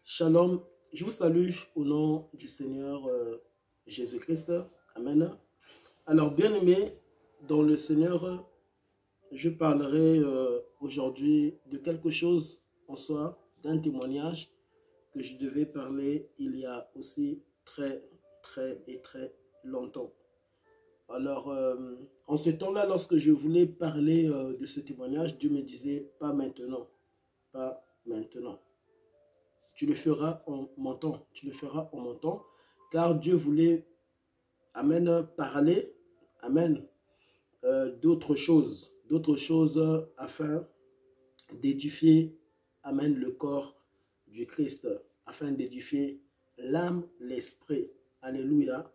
Shalom, je vous salue au nom du Seigneur Jésus-Christ. Amen. Alors, bien-aimés, dans le Seigneur, je parlerai aujourd'hui de quelque chose en soi, d'un témoignage que je devais parler il y a aussi très longtemps. Alors, en ce temps-là, lorsque je voulais parler de ce témoignage, Dieu me disait, pas maintenant, pas maintenant. Tu le feras en mon temps, tu le feras en mon temps, car Dieu voulait, amen, parler, amen, d'autres choses afin d'édifier, amen, le corps du Christ, afin d'édifier l'âme, l'esprit, alléluia.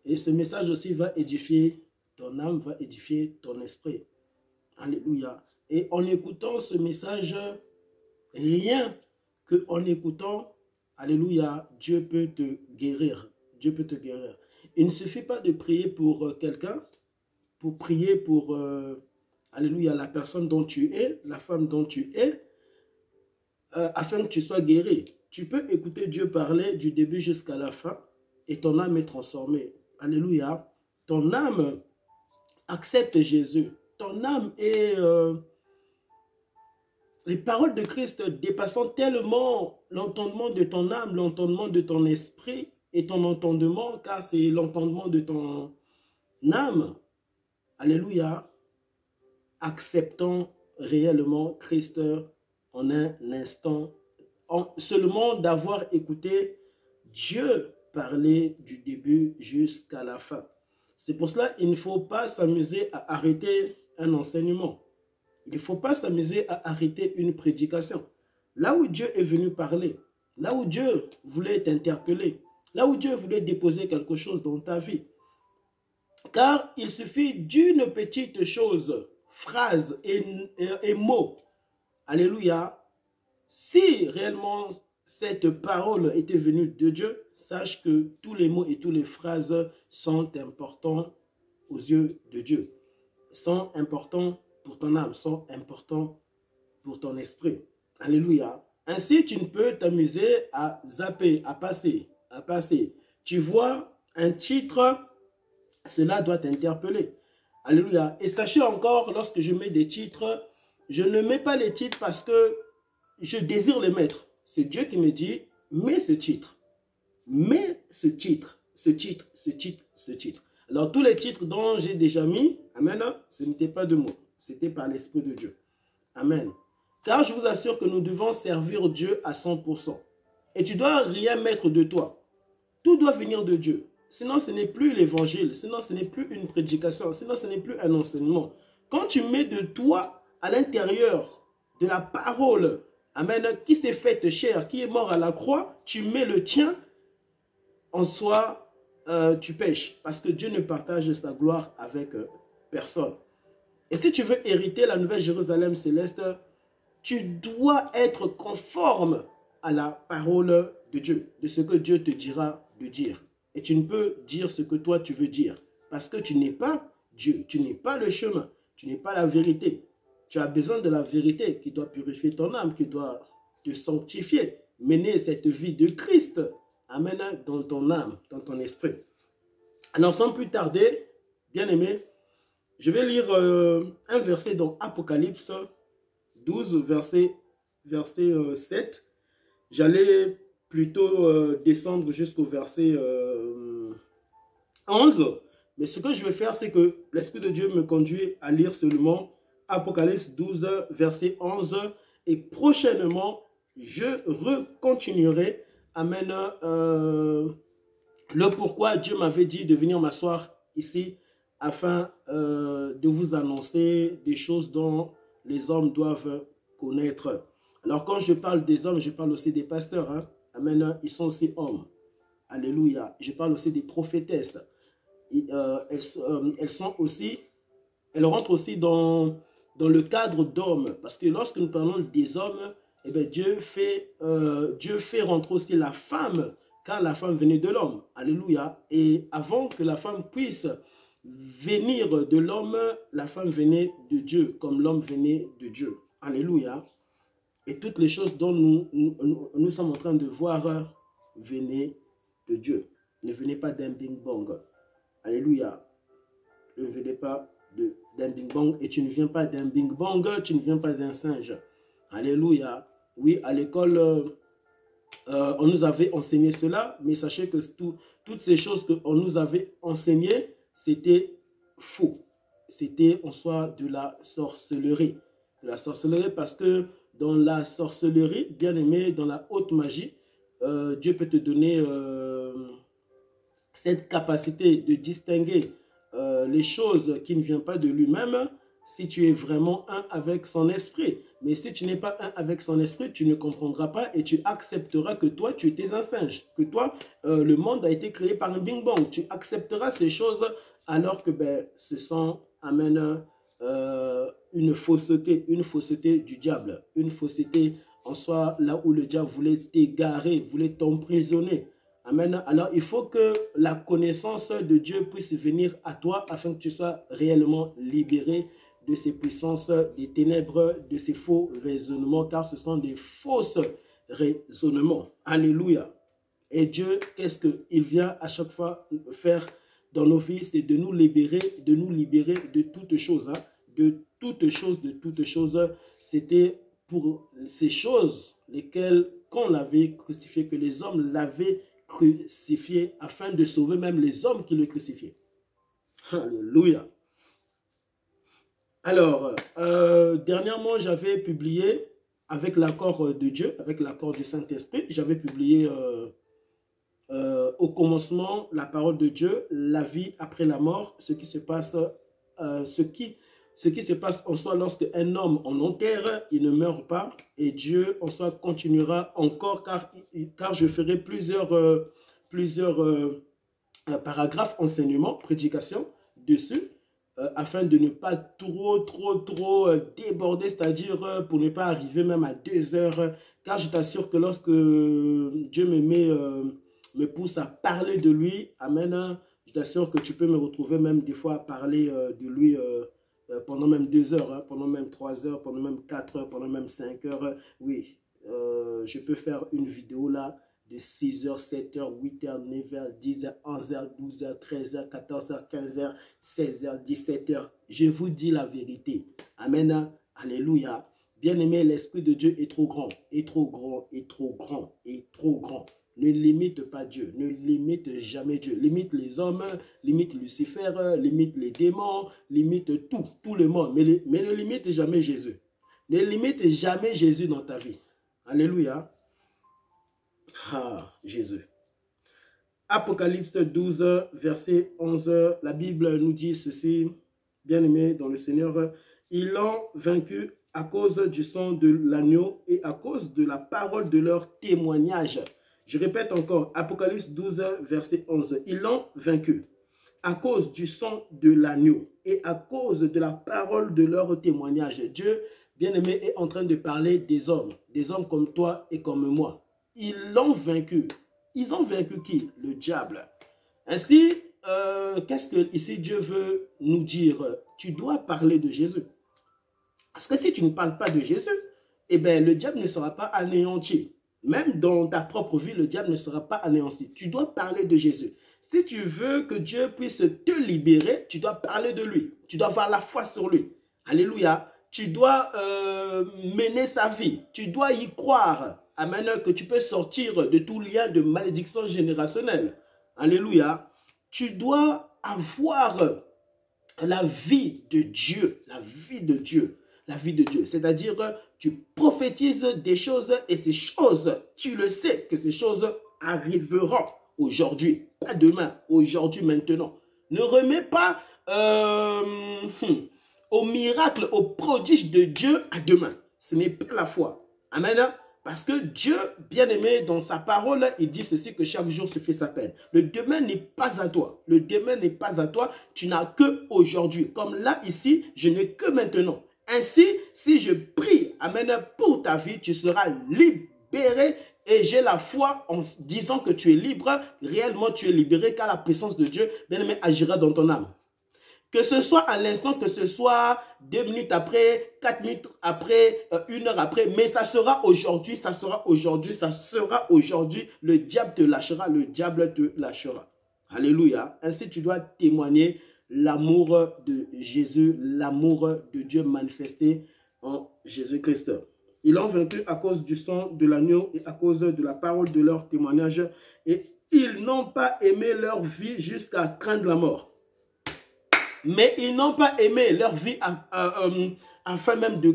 Et ce message aussi va édifier ton âme, va édifier ton esprit, alléluia. Et en écoutant ce message, rien qu'en écoutant, alléluia, Dieu peut te guérir. Dieu peut te guérir. Il ne suffit pas de prier pour quelqu'un, pour prier pour, alléluia, la personne dont tu es, la femme dont tu es, afin que tu sois guéri. Tu peux écouter Dieu parler du début jusqu'à la fin et ton âme est transformée. Alléluia. Ton âme accepte Jésus. Ton âme est... les paroles de Christ dépassant tellement l'entendement de ton âme, l'entendement de ton esprit et ton entendement, car c'est l'entendement de ton âme. Alléluia. Acceptant réellement Christ en un instant, seulement d'avoir écouté Dieu parler du début jusqu'à la fin. C'est pour cela qu'il ne faut pas s'amuser à arrêter un enseignement. Il ne faut pas s'amuser à arrêter une prédication. Là où Dieu est venu parler, là où Dieu voulait t'interpeller, là où Dieu voulait déposer quelque chose dans ta vie. Car il suffit d'une petite chose, phrase et mot. Alléluia. Si réellement cette parole était venue de Dieu, sache que tous les mots et toutes les phrases sont importants aux yeux de Dieu. Sont importants pour ton âme, sont importants pour ton esprit. Alléluia. Ainsi, tu ne peux t'amuser à zapper, à passer. Tu vois un titre, cela doit t'interpeller. Alléluia. Et sachez encore, lorsque je mets des titres, je ne mets pas les titres parce que je désire les mettre. C'est Dieu qui me dit, mets ce titre. Mets ce titre, ce titre, ce titre, ce titre. Alors, tous les titres dont j'ai déjà mis, amen, ce n'était pas de moi. C'était par l'Esprit de Dieu. Amen. Car je vous assure que nous devons servir Dieu à 100%. Et tu ne dois rien mettre de toi. Tout doit venir de Dieu. Sinon, ce n'est plus l'évangile. Sinon, ce n'est plus une prédication. Sinon, ce n'est plus un enseignement. Quand tu mets de toi à l'intérieur de la parole, amen, qui s'est faite chair, qui est mort à la croix, tu mets le tien, en soi, tu pêches. Parce que Dieu ne partage sa gloire avec personne. Et si tu veux hériter la nouvelle Jérusalem céleste, tu dois être conforme à la parole de Dieu, de ce que Dieu te dira de dire. Et tu ne peux dire ce que toi tu veux dire, parce que tu n'es pas Dieu, tu n'es pas le chemin, tu n'es pas la vérité. Tu as besoin de la vérité qui doit purifier ton âme, qui doit te sanctifier, mener cette vie de Christ, amen, dans ton âme, dans ton esprit. Alors sans plus tarder, bien-aimés, je vais lire un verset dans Apocalypse 12, verset 7. J'allais plutôt descendre jusqu'au verset 11. Mais ce que je vais faire, c'est que l'Esprit de Dieu me conduit à lire seulement Apocalypse 12, verset 11. Et prochainement, je recontinuerai, amen, le pourquoi Dieu m'avait dit de venir m'asseoir ici afin de vous annoncer des choses dont les hommes doivent connaître. Alors quand je parle des hommes, je parle aussi des pasteurs. Hein? Amen. Ils sont aussi hommes. Alléluia. Je parle aussi des prophétesses. Elles rentrent aussi dans le cadre d'hommes. Parce que lorsque nous parlons des hommes, eh bien, Dieu fait rentrer aussi la femme, car la femme venait de l'homme. Alléluia. Et avant que la femme puisse venir de l'homme, la femme venait de Dieu, comme l'homme venait de Dieu. Alléluia. Et toutes les choses dont nous sommes en train de voir venaient de Dieu. Ne venez pas d'un bing-bong. Alléluia. Ne venez pas d'un bing-bong. Et tu ne viens pas d'un bing-bong, tu ne viens pas d'un singe. Alléluia. Oui, à l'école, on nous avait enseigné cela, mais sachez que toutes ces choses qu'on nous avait enseignées, c'était faux. C'était en soi de la sorcellerie. De la sorcellerie parce que dans la sorcellerie, bien aimé, dans la haute magie, Dieu peut te donner cette capacité de distinguer les choses qui ne viennent pas de lui-même si tu es vraiment un avec son esprit. Mais si tu n'es pas un avec son esprit, tu ne comprendras pas et tu accepteras que toi, tu étais un singe. Que toi, le monde a été créé par un bing-bong. Tu accepteras ces choses alors que ce sont, amen, une fausseté du diable. Une fausseté en soi, là où le diable voulait t'égarer, voulait t'emprisonner. Amen. Alors, il faut que la connaissance de Dieu puisse venir à toi afin que tu sois réellement libéré de ces puissances des ténèbres, de ces faux raisonnements, car ce sont des fausses raisonnements. Alléluia. Et Dieu, qu'est-ce qu'il vient à chaque fois faire dans nos vies? C'est de nous libérer de toutes choses. Hein, de toutes choses. C'était pour ces choses lesquelles qu'on l'avait crucifié, que les hommes l'avaient crucifié afin de sauver même les hommes qui le crucifiaient. Alléluia. Alors, dernièrement, j'avais publié, avec l'accord de Dieu, avec l'accord du Saint-Esprit, j'avais publié au commencement la parole de Dieu, la vie après la mort, ce qui se passe, ce qui se passe en soi lorsque un homme en enterre, il ne meurt pas, et Dieu en soi continuera encore, car je ferai plusieurs paragraphes, enseignements, prédications dessus, afin de ne pas trop déborder, c'est-à-dire pour ne pas arriver même à 2 heures, car je t'assure que lorsque Dieu me pousse à parler de lui, amen, je t'assure que tu peux me retrouver même des fois à parler de lui pendant même 2 heures, hein, pendant même 3 heures, pendant même 4 heures, pendant même 5 heures. Oui, je peux faire une vidéo là de 6 heures, 7 heures, 8 heures, 9 heures, 10 heures, 11 heures, 12 heures, 13 heures, 14 heures, 15 heures, 16 heures, 17 heures. Je vous dis la vérité. Amen. Alléluia. Bien-aimé, l'Esprit de Dieu est trop grand, est trop grand, est trop grand, est trop grand. Ne limite pas Dieu, ne limite jamais Dieu. Limite les hommes, limite Lucifer, limite les démons, limite tout le monde. Mais ne limite jamais Jésus. Ne limite jamais Jésus dans ta vie. Alléluia. Ah, Jésus. Apocalypse 12, verset 11. La Bible nous dit ceci, bien-aimés dans le Seigneur. Ils l'ont vaincu à cause du sang de l'agneau et à cause de la parole de leur témoignage. Je répète encore, Apocalypse 12, verset 11. Ils l'ont vaincu à cause du sang de l'agneau et à cause de la parole de leur témoignage. Dieu, bien-aimé, est en train de parler des hommes comme toi et comme moi. Ils l'ont vaincu. Ils ont vaincu qui? Le diable. Ainsi, qu'est-ce que ici Dieu veut nous dire? Tu dois parler de Jésus. Parce que si tu ne parles pas de Jésus, eh bien, le diable ne sera pas anéanti. Même dans ta propre vie, le diable ne sera pas anéanti. Tu dois parler de Jésus. Si tu veux que Dieu puisse te libérer, tu dois parler de lui. Tu dois avoir la foi sur lui. Alléluia. Tu dois mener sa vie. Tu dois y croire. Amen. Que tu peux sortir de tout lien de malédiction générationnelle. Alléluia. Tu dois avoir la vie de Dieu. La vie de Dieu. La vie de Dieu. C'est-à-dire, tu prophétises des choses et ces choses, tu le sais que ces choses arriveront aujourd'hui. Pas demain, aujourd'hui, maintenant. Ne remets pas au miracle, au prodige de Dieu à demain. Ce n'est pas la foi. Amen. Parce que Dieu, bien-aimé, dans sa parole, il dit ceci, que chaque jour se fait sa peine. Le demain n'est pas à toi. Le demain n'est pas à toi. Tu n'as que aujourd'hui. Comme là, ici, je n'ai que maintenant. Ainsi, si je prie, amen, pour ta vie, tu seras libéré. Et j'ai la foi en disant que tu es libre. Réellement, tu es libéré car la puissance de Dieu, bien-aimé, agira dans ton âme. Que ce soit à l'instant, que ce soit 2 minutes après, 4 minutes après, 1 heure après, mais ça sera aujourd'hui, ça sera aujourd'hui, ça sera aujourd'hui. Le diable te lâchera, le diable te lâchera. Alléluia. Ainsi, tu dois témoigner l'amour de Jésus, l'amour de Dieu manifesté en Jésus-Christ. Ils l'ont vaincu à cause du sang de l'agneau et à cause de la parole de leur témoignage. Et ils n'ont pas aimé leur vie jusqu'à craindre la mort. Mais ils n'ont pas aimé leur vie afin même de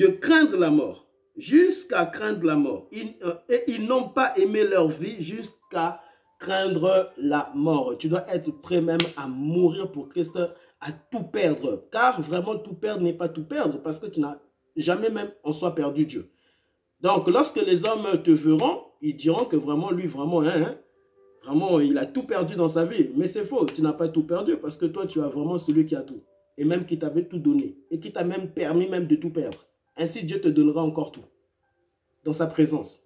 craindre la mort, jusqu'à craindre la mort. Et ils n'ont pas aimé leur vie jusqu'à craindre la mort. Tu dois être prêt même à mourir pour Christ, à tout perdre. Car vraiment tout perdre n'est pas tout perdre, parce que tu n'as jamais même en soi perdu Dieu. Donc lorsque les hommes te verront, ils diront que vraiment lui, vraiment, vraiment, il a tout perdu dans sa vie. Mais c'est faux, tu n'as pas tout perdu parce que toi, tu as vraiment celui qui a tout. Et même qui t'avait tout donné. Et qui t'a même permis même de tout perdre. Ainsi, Dieu te donnera encore tout. Dans sa présence.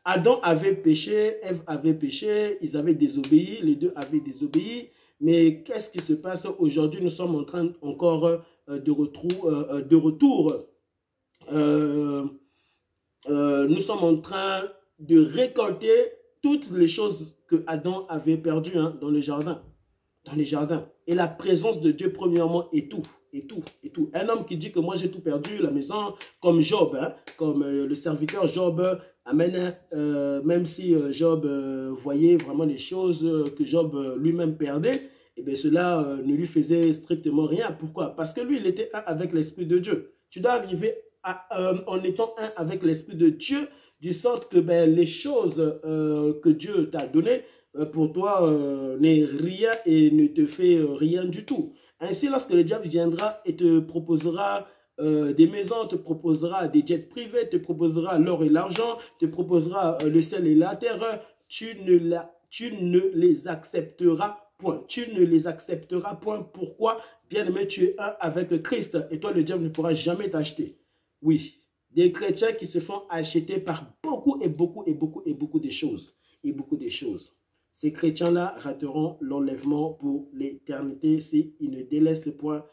Adam avait péché, Ève avait péché, ils avaient désobéi, les deux avaient désobéi. Mais qu'est-ce qui se passe aujourd'hui? Nous sommes en train encore de retour. Nous sommes en train de récolter toutes les choses que Adam avait perdues dans le jardin. Dans les jardins. Et la présence de Dieu, premièrement, est tout. Et tout, et tout. Un homme qui dit que moi j'ai tout perdu, la maison, comme Job, comme le serviteur Job, amen, même si Job voyait vraiment les choses que Job lui-même perdait, et bien cela ne lui faisait strictement rien. Pourquoi? Parce que lui, il était un avec l'Esprit de Dieu. Tu dois arriver en étant un avec l'Esprit de Dieu, du sorte que les choses que Dieu t'a données, pour toi, n'est rien et ne te fait rien du tout. Ainsi, lorsque le diable viendra et te proposera des maisons, te proposera des jets privés, te proposera l'or et l'argent, te proposera le ciel et la terre, tu ne les accepteras point. Tu ne les accepteras point. Pourquoi? Bien-aimé, tu es un avec Christ et toi, le diable ne pourra jamais t'acheter. Oui, des chrétiens qui se font acheter par beaucoup et beaucoup et beaucoup et beaucoup de choses. Et beaucoup de choses. Ces chrétiens-là rateront l'enlèvement pour l'éternité s'ils ne délaissent point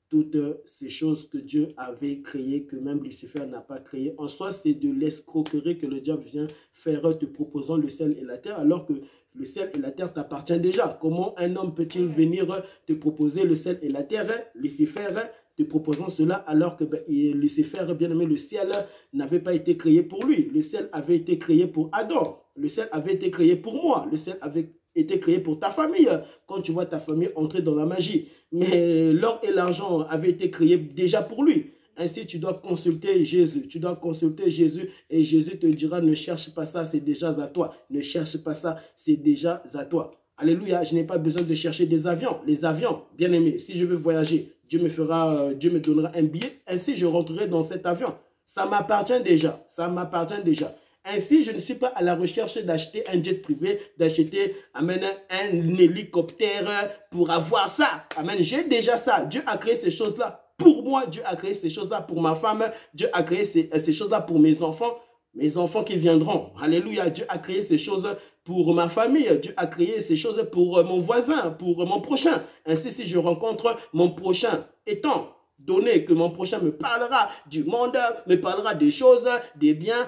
toutes ces choses que Dieu avait créées, que même Lucifer n'a pas créées. En soi, c'est de l'escroquerie que le diable vient faire te proposant le ciel et la terre, alors que le ciel et la terre t'appartiennent déjà. Comment un homme peut-il venir te proposer le ciel et la terre, Lucifer, te proposant cela, alors que Lucifer, bien aimé, le ciel n'avait pas été créé pour lui. Le ciel avait été créé pour Adam. Le ciel avait été créé pour moi. Le ciel avait été créé pour ta famille. Quand tu vois ta famille entrer dans la magie. Mais l'or et l'argent avaient été créés déjà pour lui. Ainsi, tu dois consulter Jésus. Tu dois consulter Jésus et Jésus te dira, ne cherche pas ça, c'est déjà à toi. Ne cherche pas ça, c'est déjà à toi. Alléluia, je n'ai pas besoin de chercher des avions. Les avions, bien aimé, si je veux voyager, Dieu me donnera un billet. Ainsi, je rentrerai dans cet avion. Ça m'appartient déjà. Ça m'appartient déjà. Ainsi, je ne suis pas à la recherche d'acheter un jet privé, d'acheter un hélicoptère pour avoir ça. Amen. J'ai déjà ça. Dieu a créé ces choses-là pour moi. Dieu a créé ces choses-là pour ma femme. Dieu a créé ces choses-là pour mes enfants qui viendront. Alléluia. Dieu a créé ces choses pour ma famille. Dieu a créé ces choses pour mon voisin, pour mon prochain. Ainsi, si je rencontre mon prochain, étant donné que mon prochain me parlera du monde, me parlera des choses, des biens,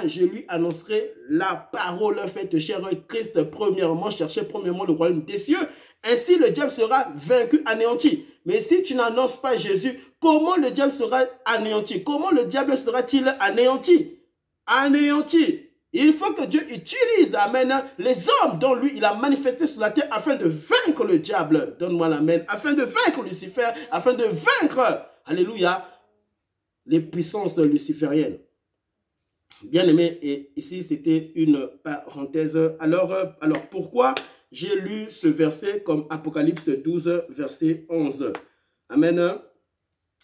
je lui annoncerai la parole faite cher Christ. Premièrement, cherchez premièrement le royaume des cieux. Ainsi, le diable sera vaincu, anéanti. Mais si tu n'annonces pas Jésus, comment le diable sera anéanti? Comment le diable sera-t-il anéanti? Anéanti. Il faut que Dieu utilise, amen, les hommes dont lui, il a manifesté sur la terre afin de vaincre le diable. Donne-moi l'amen. Afin de vaincre Lucifer, afin de vaincre, alléluia, les puissances lucifériennes. Bien aimé, et ici, c'était une parenthèse. Alors pourquoi j'ai lu ce verset comme Apocalypse 12, verset 11? Amen.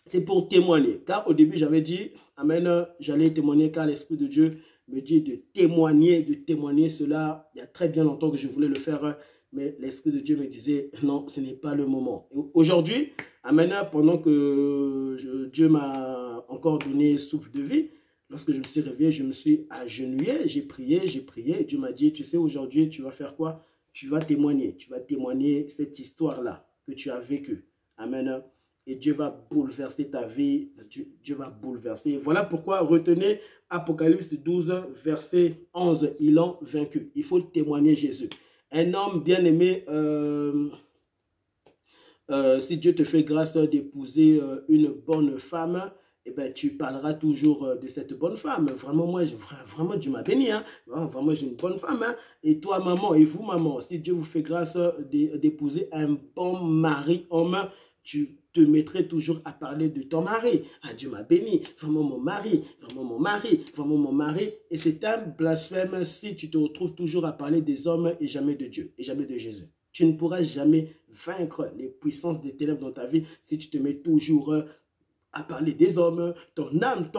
C'est pour témoigner. Car au début, j'avais dit, amen, j'allais témoigner car l'Esprit de Dieu me dit de témoigner cela. Il y a très bien longtemps que je voulais le faire, mais l'Esprit de Dieu me disait, non, ce n'est pas le moment. Aujourd'hui, amen, pendant que Dieu m'a encore donné souffle de vie, Lorsque je me suis réveillé, je me suis agenouillé, j'ai prié. Et Dieu m'a dit, tu sais, aujourd'hui, tu vas faire quoi? Tu vas témoigner cette histoire-là que tu as vécue. Amen. Et Dieu va bouleverser ta vie. Dieu va bouleverser. Voilà pourquoi retenez Apocalypse 12, verset 11. Ils l'ont vaincu. Il faut témoigner Jésus. Un homme bien-aimé, si Dieu te fait grâce d'épouser une bonne femme, eh ben, tu parleras toujours de cette bonne femme. Vraiment, moi, vraiment, Dieu m'a béni. Hein? Vraiment, j'ai une bonne femme. Hein? Et toi, maman, et vous, maman, si Dieu vous fait grâce d'épouser un bon mari, homme, tu te mettrais toujours à parler de ton mari. Ah, Dieu m'a béni. Vraiment, mon mari. Vraiment, mon mari. Vraiment, mon mari. Et c'est un blasphème si tu te retrouves toujours à parler des hommes et jamais de Dieu, et jamais de Jésus. Tu ne pourras jamais vaincre les puissances des ténèbres dans ta vie si tu te mets toujours à parler des hommes. Ton âme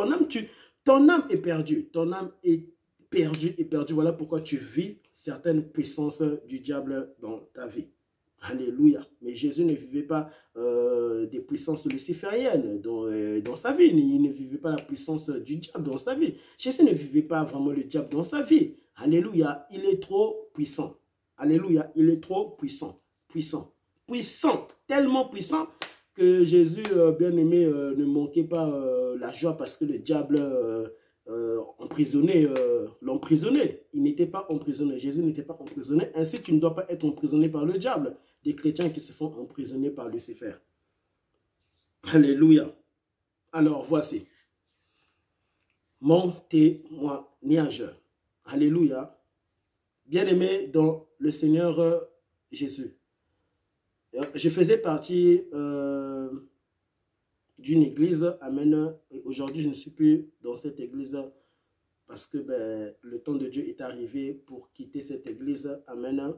est perdue. Ton âme est perdue. Voilà pourquoi tu vis certaines puissances du diable dans ta vie. Alléluia. Mais Jésus ne vivait pas des puissances lucifériennes dans sa vie. Il ne vivait pas la puissance du diable dans sa vie. Jésus ne vivait pas vraiment le diable dans sa vie. Alléluia. Il est trop puissant. Alléluia. Il est trop puissant. Puissant. Tellement puissant que Jésus, bien-aimé, ne manquait pas la joie parce que le diable l'emprisonnait. Il n'était pas emprisonné. Jésus n'était pas emprisonné. Ainsi, tu ne dois pas être emprisonné par le diable. Des chrétiens qui se font emprisonner par Lucifer. Alléluia. Alors, voici. Mon témoignage. Alléluia. Bien-aimé dans le Seigneur Jésus. Je faisais partie d'une église, amen. Aujourd'hui, je ne suis plus dans cette église parce que le temps de Dieu est arrivé pour quitter cette église, amen.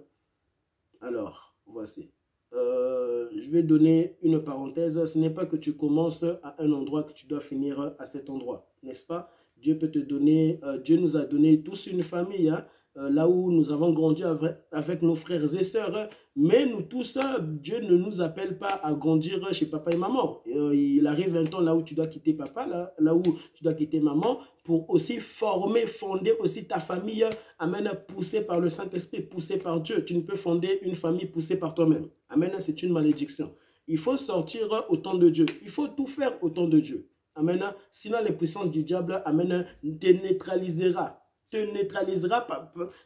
Alors, voici. Je vais donner une parenthèse. Ce n'est pas que tu commences à un endroit que tu dois finir à cet endroit, n'est-ce pas? Dieu peut te donner, Dieu nous a donné tous une famille, hein, là où nous avons grandi avec nos frères et sœurs, mais nous tous, Dieu ne nous appelle pas à grandir chez papa et maman. Il arrive un temps là où tu dois quitter papa, là où tu dois quitter maman, pour aussi fonder aussi ta famille, amen, poussée par le Saint-Esprit, poussée par Dieu. Tu ne peux fonder une famille poussée par toi-même. Amen, c'est une malédiction. Il faut sortir au temps de Dieu. Il faut tout faire au temps de Dieu. Amen. Sinon, les puissances du diable, amen, te neutralisera.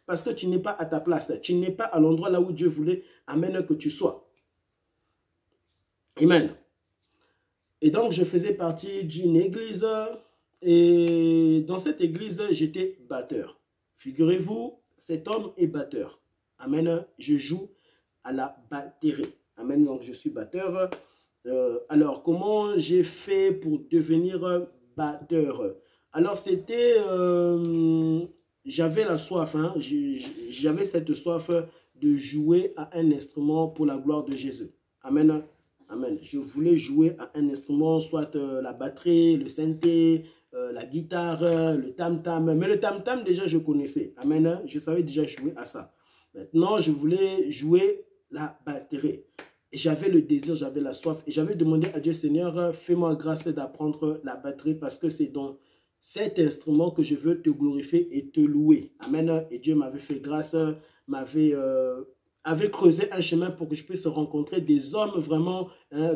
Parce que tu n'es pas à ta place. Tu n'es pas à l'endroit là où Dieu voulait, amen, que tu sois. Amen. Et donc, je faisais partie d'une église. Et dans cette église, j'étais batteur. Figurez-vous, cet homme est batteur. Amen. Je joue à la batterie. Amen. Donc, je suis batteur. Alors, comment j'ai fait pour devenir batteur? Alors, c'était... j'avais la soif, hein, j'avais cette soif de jouer à un instrument pour la gloire de Jésus. Amen. Amen. Je voulais jouer à un instrument, soit la batterie, le synthé, la guitare, le tam-tam. Mais le tam-tam, déjà, je connaissais. Amen. Je savais déjà jouer à ça. Maintenant, je voulais jouer la batterie. J'avais le désir, j'avais la soif. Et j'avais demandé à Dieu, Seigneur, fais-moi grâce d'apprendre la batterie parce que c'est dans cet instrument que je veux te glorifier et te louer. Amen. Et Dieu m'avait fait grâce, avait creusé un chemin pour que je puisse rencontrer des hommes vraiment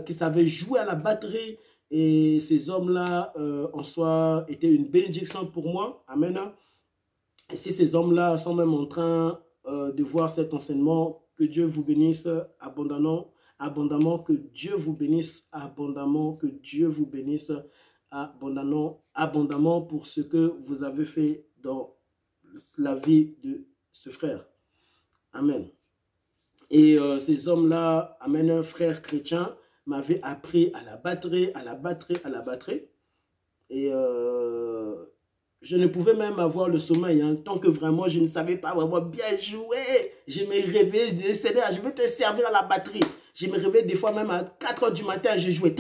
qui savaient jouer à la batterie. Et ces hommes-là, en soi, étaient une bénédiction pour moi. Amen. Et si ces hommes-là sont même en train de voir cet enseignement, que Dieu vous bénisse abondamment. Abondamment, que Dieu vous bénisse abondamment, que Dieu vous bénisse abondamment pour ce que vous avez fait dans la vie de ce frère. Amen. Et ces hommes-là, amen, un frère chrétien, m'avaient appris à la batterie. Et je ne pouvais même avoir le sommeil, hein, tant que vraiment je ne savais pas vraiment bien jouer. Je me réveillais, je disais, Seigneur, je veux te servir à la batterie. Je me réveillais des fois même à 4 h du matin, je jouais.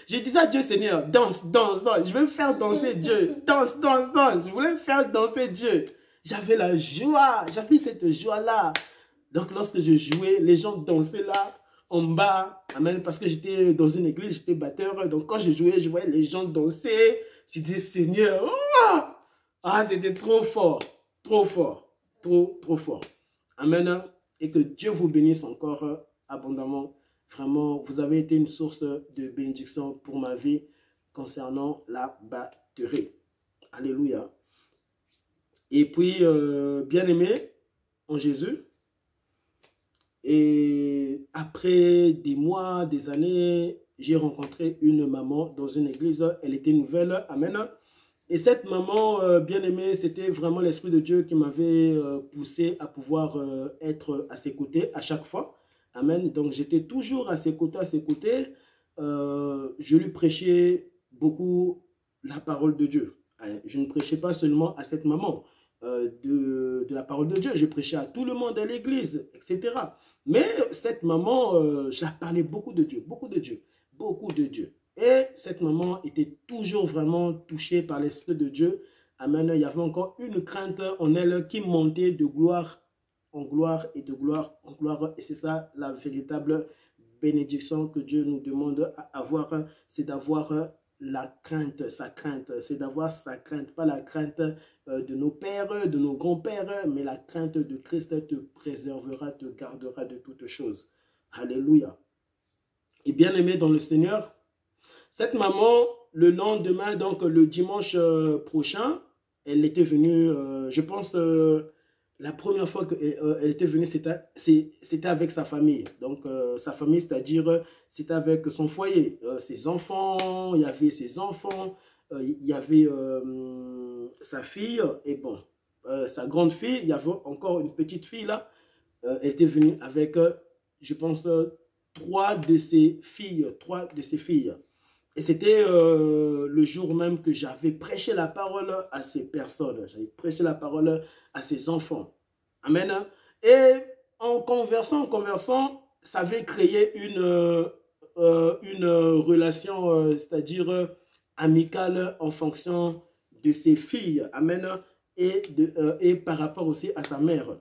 Je disais à Dieu, Seigneur, danse. Je veux faire danser Dieu. Danse. Je voulais faire danser Dieu. J'avais la joie, j'avais cette joie-là. Donc lorsque je jouais, les gens dansaient là. en bas. Amen. Parce que j'étais dans une église, j'étais batteur. Donc quand je jouais, je voyais les gens danser. Je disais, Seigneur, oh! Ah, c'était trop fort. Trop fort. Trop fort. Amen. Et que Dieu vous bénisse encore abondamment. Vraiment, vous avez été une source de bénédiction pour ma vie concernant la batterie. Alléluia. Et puis, bien-aimé en Jésus, et après des mois, des années, j'ai rencontré une maman dans une église. Elle était nouvelle. Amen. Et cette maman bien-aimée, c'était vraiment l'Esprit de Dieu qui m'avait poussé à pouvoir être à ses côtés à chaque fois. Amen. Donc, j'étais toujours à ses côtés, je lui prêchais beaucoup la parole de Dieu. Je ne prêchais pas seulement à cette maman de la parole de Dieu. Je prêchais à tout le monde à l'église, etc. Mais cette maman, je parlais beaucoup de Dieu, beaucoup de Dieu, beaucoup de Dieu. Et cette maman était toujours vraiment touchée par l'Esprit de Dieu. Amen. Il y avait encore une crainte en elle qui montait de gloire en gloire et de gloire en gloire. Et c'est ça la véritable bénédiction que Dieu nous demande à avoir. C'est d'avoir la crainte, sa crainte. C'est d'avoir sa crainte, pas la crainte de nos pères, de nos grands-pères, mais la crainte de Christ te préservera, te gardera de toutes choses. Alléluia. Et bien aimé dans le Seigneur, cette maman, le lendemain, donc le dimanche prochain, elle était venue, je pense, la première fois qu'elle était venue, c'était avec sa famille. Donc, sa famille, c'est-à-dire, c'était avec son foyer, ses enfants, il y avait ses enfants, il y avait sa fille, et bon, sa grande fille, il y avait encore une petite fille là. Elle était venue avec, je pense, trois de ses filles. Et c'était le jour même que j'avais prêché la parole à ces personnes. J'avais prêché la parole à ces enfants. Amen. Et en conversant, ça avait créé une relation, c'est-à-dire amicale en fonction de ses filles. Amen. Et par rapport aussi à sa mère.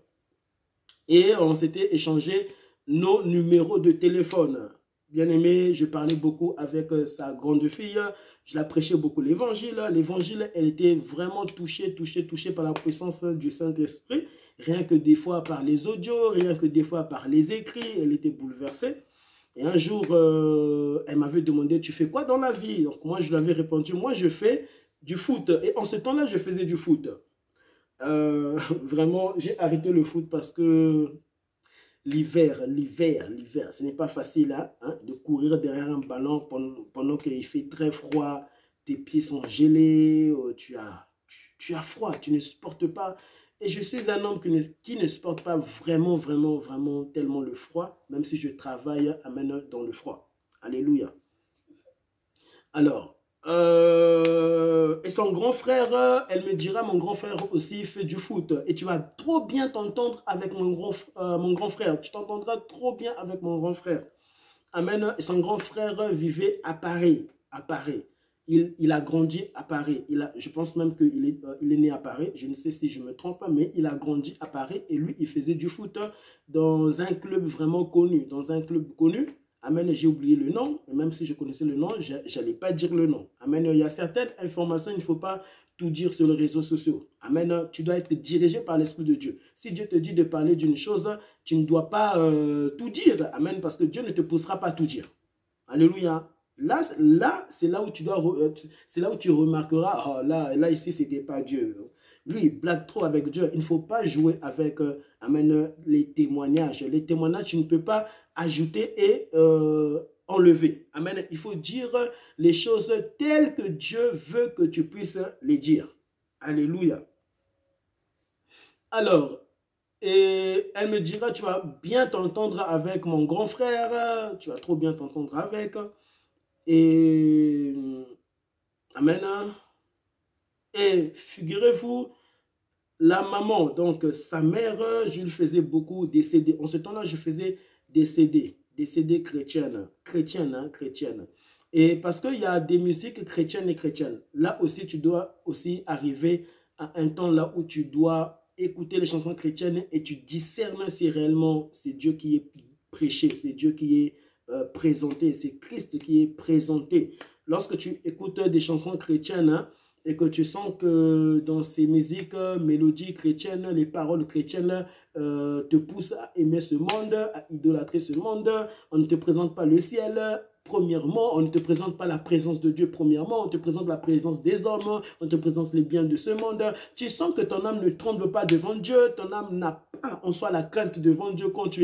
Et on s'était échangé nos numéros de téléphone. Bien aimé, je parlais beaucoup avec sa grande fille. Je la prêchais beaucoup l'évangile. L'évangile, elle était vraiment touchée par la puissance du Saint-Esprit. Rien que des fois par les audios, rien que des fois par les écrits, elle était bouleversée. Et un jour, elle m'avait demandé, tu fais quoi dans la vie? Donc moi, je lui avais répondu, moi, je fais du foot. Et en ce temps-là, je faisais du foot. Vraiment, j'ai arrêté le foot parce que l'hiver, ce n'est pas facile hein, de courir derrière un ballon pendant qu'il fait très froid, tes pieds sont gelés, tu as froid, tu ne supportes pas. Et je suis un homme qui ne supporte pas vraiment tellement le froid, même si je travaille dans le froid. Alléluia. Alors, et son grand frère, elle me dira, mon grand frère aussi fait du foot. Et tu vas trop bien t'entendre avec mon grand frère. Tu t'entendras trop bien avec mon grand frère. Amen. Et son grand frère vivait à Paris. Il a grandi à Paris. Je pense même qu'il est né à Paris. Je ne sais si je me trompe pas, mais il a grandi à Paris. Et lui, il faisait du foot dans un club vraiment connu. Amen, j'ai oublié le nom, et même si je connaissais le nom, je n'allais pas dire le nom. Amen, il y a certaines informations, il ne faut pas tout dire sur les réseaux sociaux. Amen, tu dois être dirigé par l'Esprit de Dieu. Si Dieu te dit de parler d'une chose, tu ne dois pas tout dire. Amen, parce que Dieu ne te poussera pas à tout dire. Alléluia. Là c'est là où c'est là où tu remarqueras, oh, là ici, ce n'était pas Dieu. Lui, il blague trop avec Dieu. Il ne faut pas jouer avec amen, les témoignages. Les témoignages, tu ne peux pas ajouter et enlever. Amen. Il faut dire les choses telles que Dieu veut que tu puisses les dire. Alléluia. Alors, et elle me dira, tu vas bien t'entendre avec mon grand frère. Tu vas trop bien t'entendre avec. Et amen. Et figurez-vous, la maman, donc sa mère, je lui faisais beaucoup des CD. En ce temps-là, je faisais des CD chrétiennes. Et parce qu'il y a des musiques chrétiennes et chrétiennes. Là aussi, tu dois aussi arriver à un temps là où tu dois écouter les chansons chrétiennes et tu discernes si réellement c'est Dieu qui est prêché, c'est Dieu qui est présenté, c'est Christ qui est présenté. Lorsque tu écoutes des chansons chrétiennes, hein, et que tu sens que dans ces musiques, mélodies chrétiennes, les paroles chrétiennes te poussent à aimer ce monde, à idolâtrer ce monde, on ne te présente pas le ciel, premièrement, on ne te présente pas la présence de Dieu, premièrement, on te présente la présence des hommes, on te présente les biens de ce monde. Tu sens que ton âme ne tremble pas devant Dieu, ton âme n'a pas en soi la crainte devant Dieu quand tu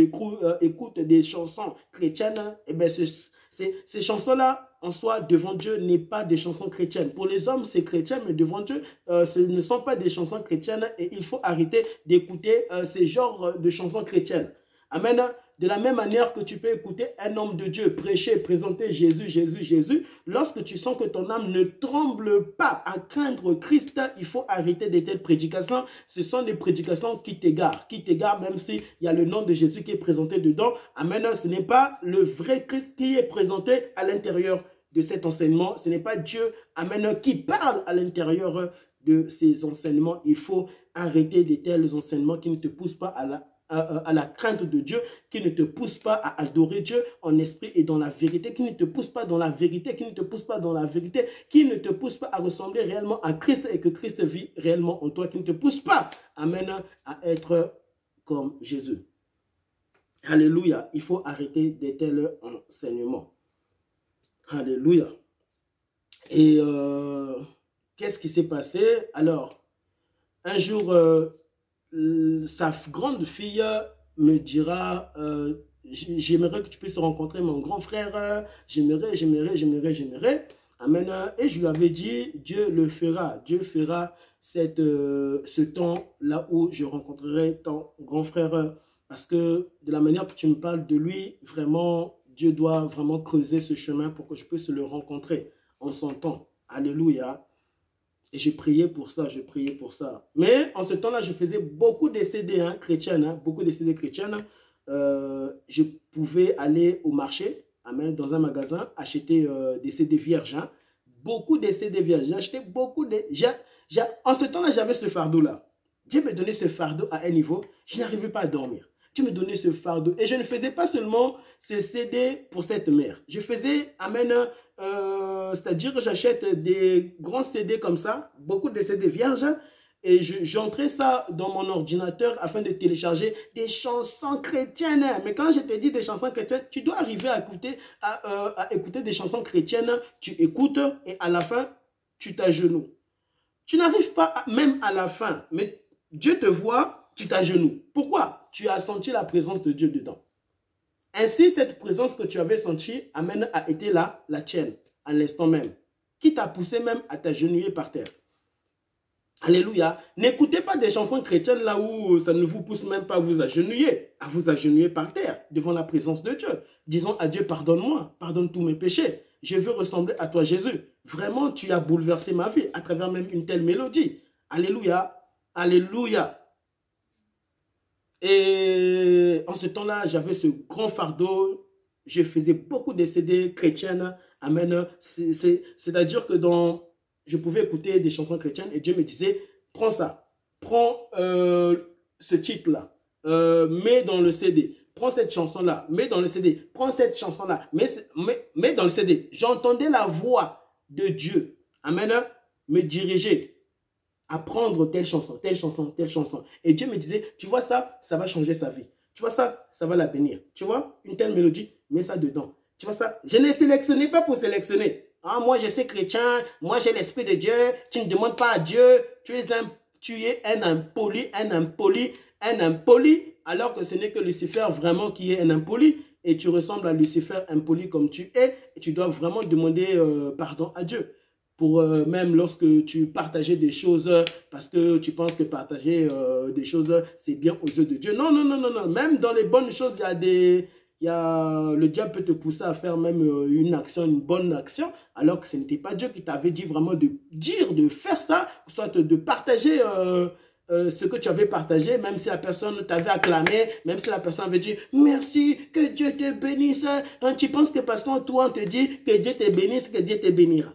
écoutes des chansons chrétiennes. Et bien, ces chansons-là, en soi, devant Dieu, n'est pas des chansons chrétiennes. Pour les hommes, c'est chrétien, mais devant Dieu, ce ne sont pas des chansons chrétiennes et il faut arrêter d'écouter ces genres de chansons chrétiennes. Amen. De la même manière que tu peux écouter un homme de Dieu prêcher, présenter Jésus, Jésus, Jésus, lorsque tu sens que ton âme ne tremble pas à craindre Christ, il faut arrêter de telles prédications. Ce sont des prédications qui t'égarent même s'il y a le nom de Jésus qui est présenté dedans. Amen. Ce n'est pas le vrai Christ qui est présenté à l'intérieur de cet enseignement. Ce n'est pas Dieu, amen, qui parle à l'intérieur de ces enseignements. Il faut arrêter de tels enseignements qui ne te poussent pas à la crainte de Dieu, qui ne te pousse pas à adorer Dieu en esprit et dans la vérité, qui ne te pousse pas dans la vérité, qui ne te pousse pas dans la vérité, qui ne te pousse pas à ressembler réellement à Christ et que Christ vit réellement en toi, qui ne te pousse pas, amen, à être comme Jésus. Alléluia, il faut arrêter de tels enseignements. Alléluia. Et qu'est-ce qui s'est passé? Alors, un jour, sa grande fille me dira, j'aimerais que tu puisses rencontrer mon grand frère, j'aimerais. Amen. Et je lui avais dit, Dieu le fera. Dieu fera ce temps là où je rencontrerai ton grand frère. Parce que de la manière que tu me parles de lui, vraiment, Dieu doit vraiment creuser ce chemin pour que je puisse le rencontrer en son temps. Alléluia. Et j'ai prié pour ça, Mais en ce temps-là, je faisais beaucoup de CD chrétiennes, beaucoup de CD chrétiennes. Je pouvais aller au marché, amen, dans un magasin, acheter des CD vierges. Beaucoup de CD vierges. J'ai acheté beaucoup de... En ce temps-là, j'avais ce fardeau-là. Dieu me donnait ce fardeau à un niveau, je n'arrivais pas à dormir. Dieu me donnait ce fardeau. Et je ne faisais pas seulement ces CD pour cette mère. Je faisais, amen, c'est-à-dire que j'achète des grands CD comme ça, beaucoup de CD vierges, et j'entrais ça dans mon ordinateur afin de télécharger des chansons chrétiennes. Mais quand je te dis des chansons chrétiennes, tu dois arriver à écouter des chansons chrétiennes, tu écoutes et à la fin, tu t'agenouilles. Tu n'arrives pas même à la fin, mais Dieu te voit, tu t'agenouilles. Pourquoi? Tu as senti la présence de Dieu dedans. Ainsi, cette présence que tu avais sentie, amen, a été là, la tienne, à l'instant même, qui t'a poussé même à t'agenouiller par terre. Alléluia. N'écoutez pas des chansons chrétiennes là où ça ne vous pousse même pas à vous agenouiller par terre, devant la présence de Dieu. Disons à Dieu, pardonne-moi, pardonne tous mes péchés. Je veux ressembler à toi, Jésus. Vraiment, tu as bouleversé ma vie à travers même une telle mélodie. Alléluia. Alléluia. Et en ce temps-là, j'avais ce grand fardeau. Je faisais beaucoup de CD chrétiennes. Amen. C'est-à-dire que je pouvais écouter des chansons chrétiennes et Dieu me disait, prends ça. Prends ce titre-là. Mets dans le CD. Prends cette chanson-là. Mets dans le CD. Prends cette chanson-là. Mets dans le CD. J'entendais la voix de Dieu. Amen. Me diriger. À prendre telle chanson, telle chanson, telle chanson. Et Dieu me disait, tu vois ça, ça va changer sa vie. Tu vois ça, ça va la bénir. Tu vois, une telle mélodie, mets ça dedans. Tu vois ça, je ne sélectionnais pas pour sélectionner. Ah, moi je suis chrétien, moi j'ai l'esprit de Dieu, tu ne demandes pas à Dieu, tu es un impoli, alors que ce n'est que Lucifer vraiment qui est un impoli. Et tu ressembles à Lucifer impoli comme tu es, et tu dois vraiment demander pardon à Dieu. Pour même lorsque tu partageais des choses parce que tu penses que partager des choses, c'est bien aux yeux de Dieu. Non, non, non, non, non. Même dans les bonnes choses, le diable peut te pousser à faire même une bonne action, alors que ce n'était pas Dieu qui t'avait dit vraiment de faire ça, soit de partager ce que tu avais partagé, même si la personne t'avait acclamé, même si la personne avait dit « Merci, que Dieu te bénisse. » Tu penses que parce que toi, on te dit que Dieu te bénisse, que Dieu te bénira.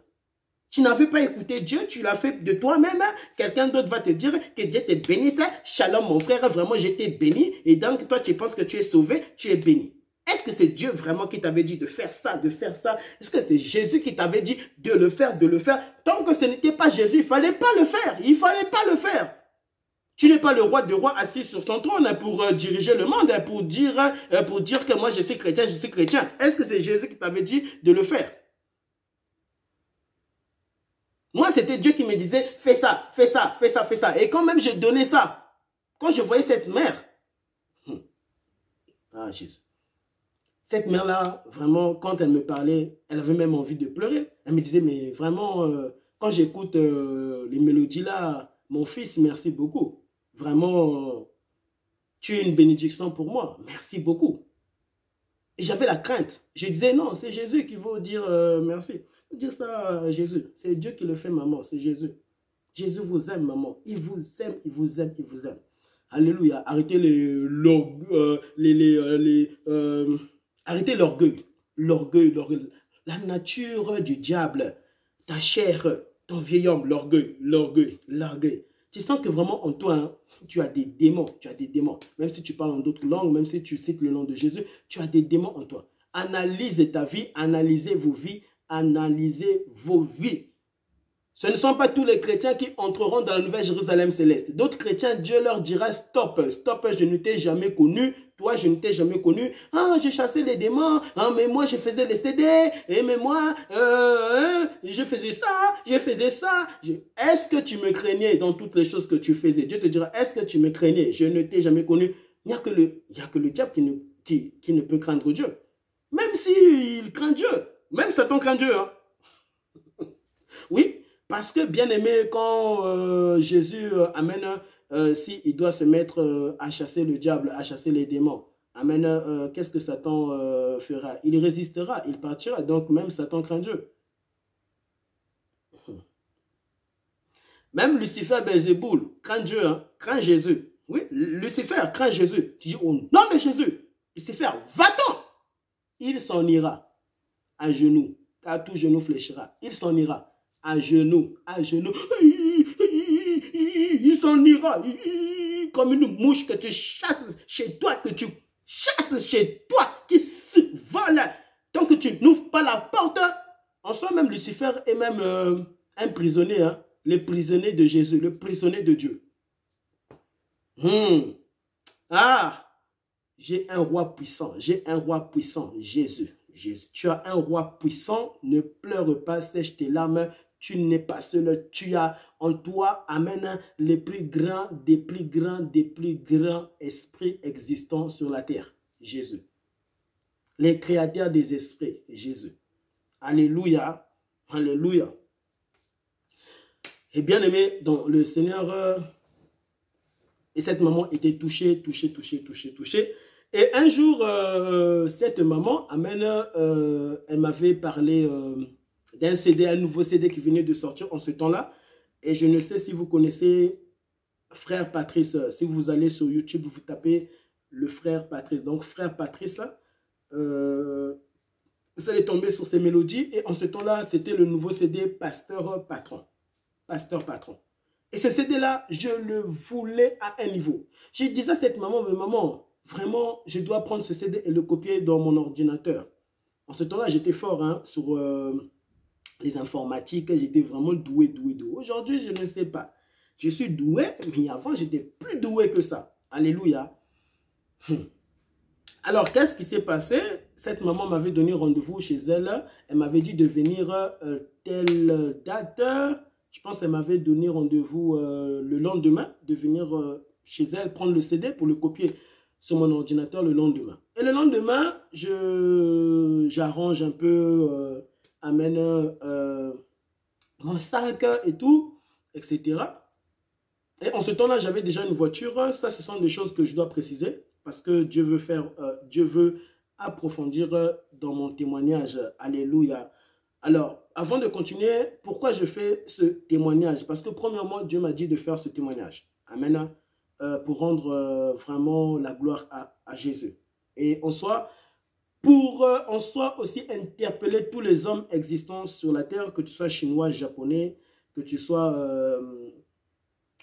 Tu n'avais pas écouté Dieu, tu l'as fait de toi-même. Quelqu'un d'autre va te dire que Dieu te bénisse. Shalom mon frère, vraiment je t'ai béni. Et donc toi tu penses que tu es sauvé, tu es béni. Est-ce que c'est Dieu vraiment qui t'avait dit de faire ça, de faire ça? Est-ce que c'est Jésus qui t'avait dit de le faire, de le faire? Tant que ce n'était pas Jésus, il ne fallait pas le faire. Il ne fallait pas le faire. Tu n'es pas le roi de rois assis sur son trône pour diriger le monde, pour dire que moi je suis chrétien, je suis chrétien. Est-ce que c'est Jésus qui t'avait dit de le faire? Moi, c'était Dieu qui me disait, fais ça, fais ça, fais ça, fais ça. Et quand même, je donnais ça. Quand je voyais cette mère, ah Jésus. Cette mère-là, vraiment, quand elle me parlait, elle avait même envie de pleurer. Elle me disait, mais vraiment, quand j'écoute les mélodies là, mon fils, merci beaucoup. Vraiment, tu es une bénédiction pour moi. Merci beaucoup. Et j'avais la crainte. Je disais, non, c'est Jésus qui veut dire merci. Dire ça à Jésus. C'est Dieu qui le fait, maman. C'est Jésus. Jésus vous aime, maman. Il vous aime, il vous aime, il vous aime. Alléluia. Arrêtez arrêtez l'orgueil. L'orgueil, l'orgueil. La nature du diable. Ta chair, ton vieil homme, l'orgueil, l'orgueil, l'orgueil. Tu sens que vraiment en toi, hein, tu as des démons. Tu as des démons. Même si tu parles en d'autres langues, même si tu cites le nom de Jésus, tu as des démons en toi. Analyse ta vie, analysez vos vies, analysez vos vies. Ce ne sont pas tous les chrétiens qui entreront dans la nouvelle Jérusalem céleste. D'autres chrétiens, Dieu leur dira stop, stop, je ne t'ai jamais connu. Toi, je ne t'ai jamais connu. Ah, j'ai chassé les démons. Ah, mais moi, je faisais les CD. Et mais moi, je faisais ça, je faisais ça. Est-ce que tu me craignais dans toutes les choses que tu faisais? Dieu te dira, est-ce que tu me craignais? Je ne t'ai jamais connu. Il n'y a que le diable qui ne peut craindre Dieu. Même s'il craint Dieu. Même Satan craint Dieu. Hein? Oui. Parce que, bien aimé, quand Jésus amène, s'il doit se mettre à chasser le diable, à chasser les démons, amène, qu'est-ce que Satan fera? Il résistera, il partira. Donc, même Satan craint Dieu. Même Lucifer, Belzéboul, craint Dieu, hein, craint Jésus. Oui, Lucifer craint Jésus. Tu dis, au nom de Jésus, Lucifer, va-t'en! Il s'en ira à genoux, car tout genou fléchira. Il s'en ira. À genoux, il s'en ira comme une mouche que tu chasses chez toi, qui se vole. Tant que tu n'ouvres pas la porte, en soi même Lucifer est même un prisonnier, hein, le prisonnier de Jésus, le prisonnier de Dieu. Ah, j'ai un roi puissant, Jésus. Jésus. Tu as un roi puissant, ne pleure pas, sèche tes larmes. Tu n'es pas seul, tu as en toi, amen, les plus grands esprits existants sur la terre. Jésus. Les créateurs des esprits, Jésus. Alléluia, alléluia. Et bien aimé, donc le Seigneur et cette maman était touchée. Et un jour, cette maman, amen, elle m'avait parlé d'un CD, un nouveau CD qui venait de sortir en ce temps-là. Et je ne sais si vous connaissez Frère Patrice. Si vous allez sur YouTube, vous tapez le Frère Patrice. Donc, Frère Patrice, vous allez tomber sur ces mélodies. Et en ce temps-là, c'était le nouveau CD Pasteur Patron. Pasteur Patron. Et ce CD-là, je le voulais à un niveau. Je disais à cette maman, mais maman, vraiment, je dois prendre ce CD et le copier dans mon ordinateur. En ce temps-là, j'étais fort hein, sur les informatiques. J'étais vraiment doué. Aujourd'hui, je ne sais pas. Je suis doué, mais avant, j'étais plus doué que ça. Alléluia. Alors, qu'est-ce qui s'est passé? Cette maman m'avait donné rendez-vous chez elle. Elle m'avait dit de venir telle date. Je pense qu'elle m'avait donné rendez-vous le lendemain, de venir chez elle, prendre le CD pour le copier sur mon ordinateur le lendemain. Et le lendemain, j'arrange un peu, amène mon sac et tout, etc. Et en ce temps-là, j'avais déjà une voiture. Ça, ce sont des choses que je dois préciser parce que Dieu veut approfondir dans mon témoignage. Alléluia. Alors, avant de continuer, pourquoi je fais ce témoignage? Parce que premièrement, Dieu m'a dit de faire ce témoignage. Amen. Pour rendre vraiment la gloire à Jésus. Et en soi, pour en soi aussi interpeller tous les hommes existants sur la terre, que tu sois chinois, japonais, que tu sois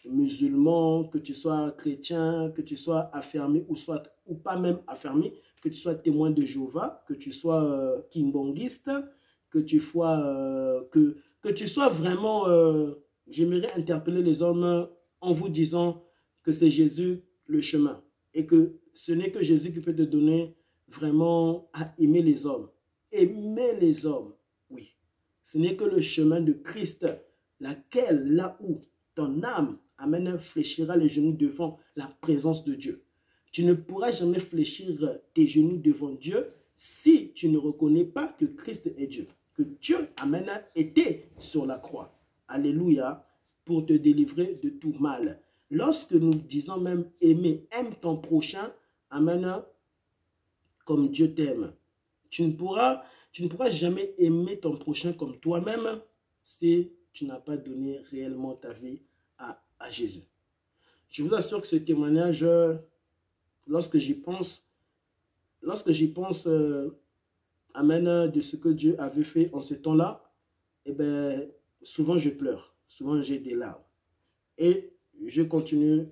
musulman, que tu sois chrétien, que tu sois affermi ou pas même affermi, que tu sois témoin de Jéhovah, que tu sois kimbangiste, que tu sois, que tu sois vraiment... J'aimerais interpeller les hommes en vous disant que c'est Jésus le chemin et que ce n'est que Jésus qui peut te donner vraiment à aimer les hommes. Aimer les hommes, oui. Ce n'est que le chemin de Christ, laquelle, là où ton âme amène, fléchira les genoux devant la présence de Dieu. Tu ne pourras jamais fléchir tes genoux devant Dieu si tu ne reconnais pas que Christ est Dieu, que Dieu amène été sur la croix. Alléluia, pour te délivrer de tout mal. Lorsque nous disons même aimer, aime ton prochain, amen, comme Dieu t'aime. Tu ne pourras jamais aimer ton prochain comme toi-même si tu n'as pas donné réellement ta vie à Jésus. Je vous assure que ce témoignage, lorsque j'y pense, amen, de ce que Dieu avait fait en ce temps-là, eh bien, souvent je pleure, souvent j'ai des larmes. Et je continue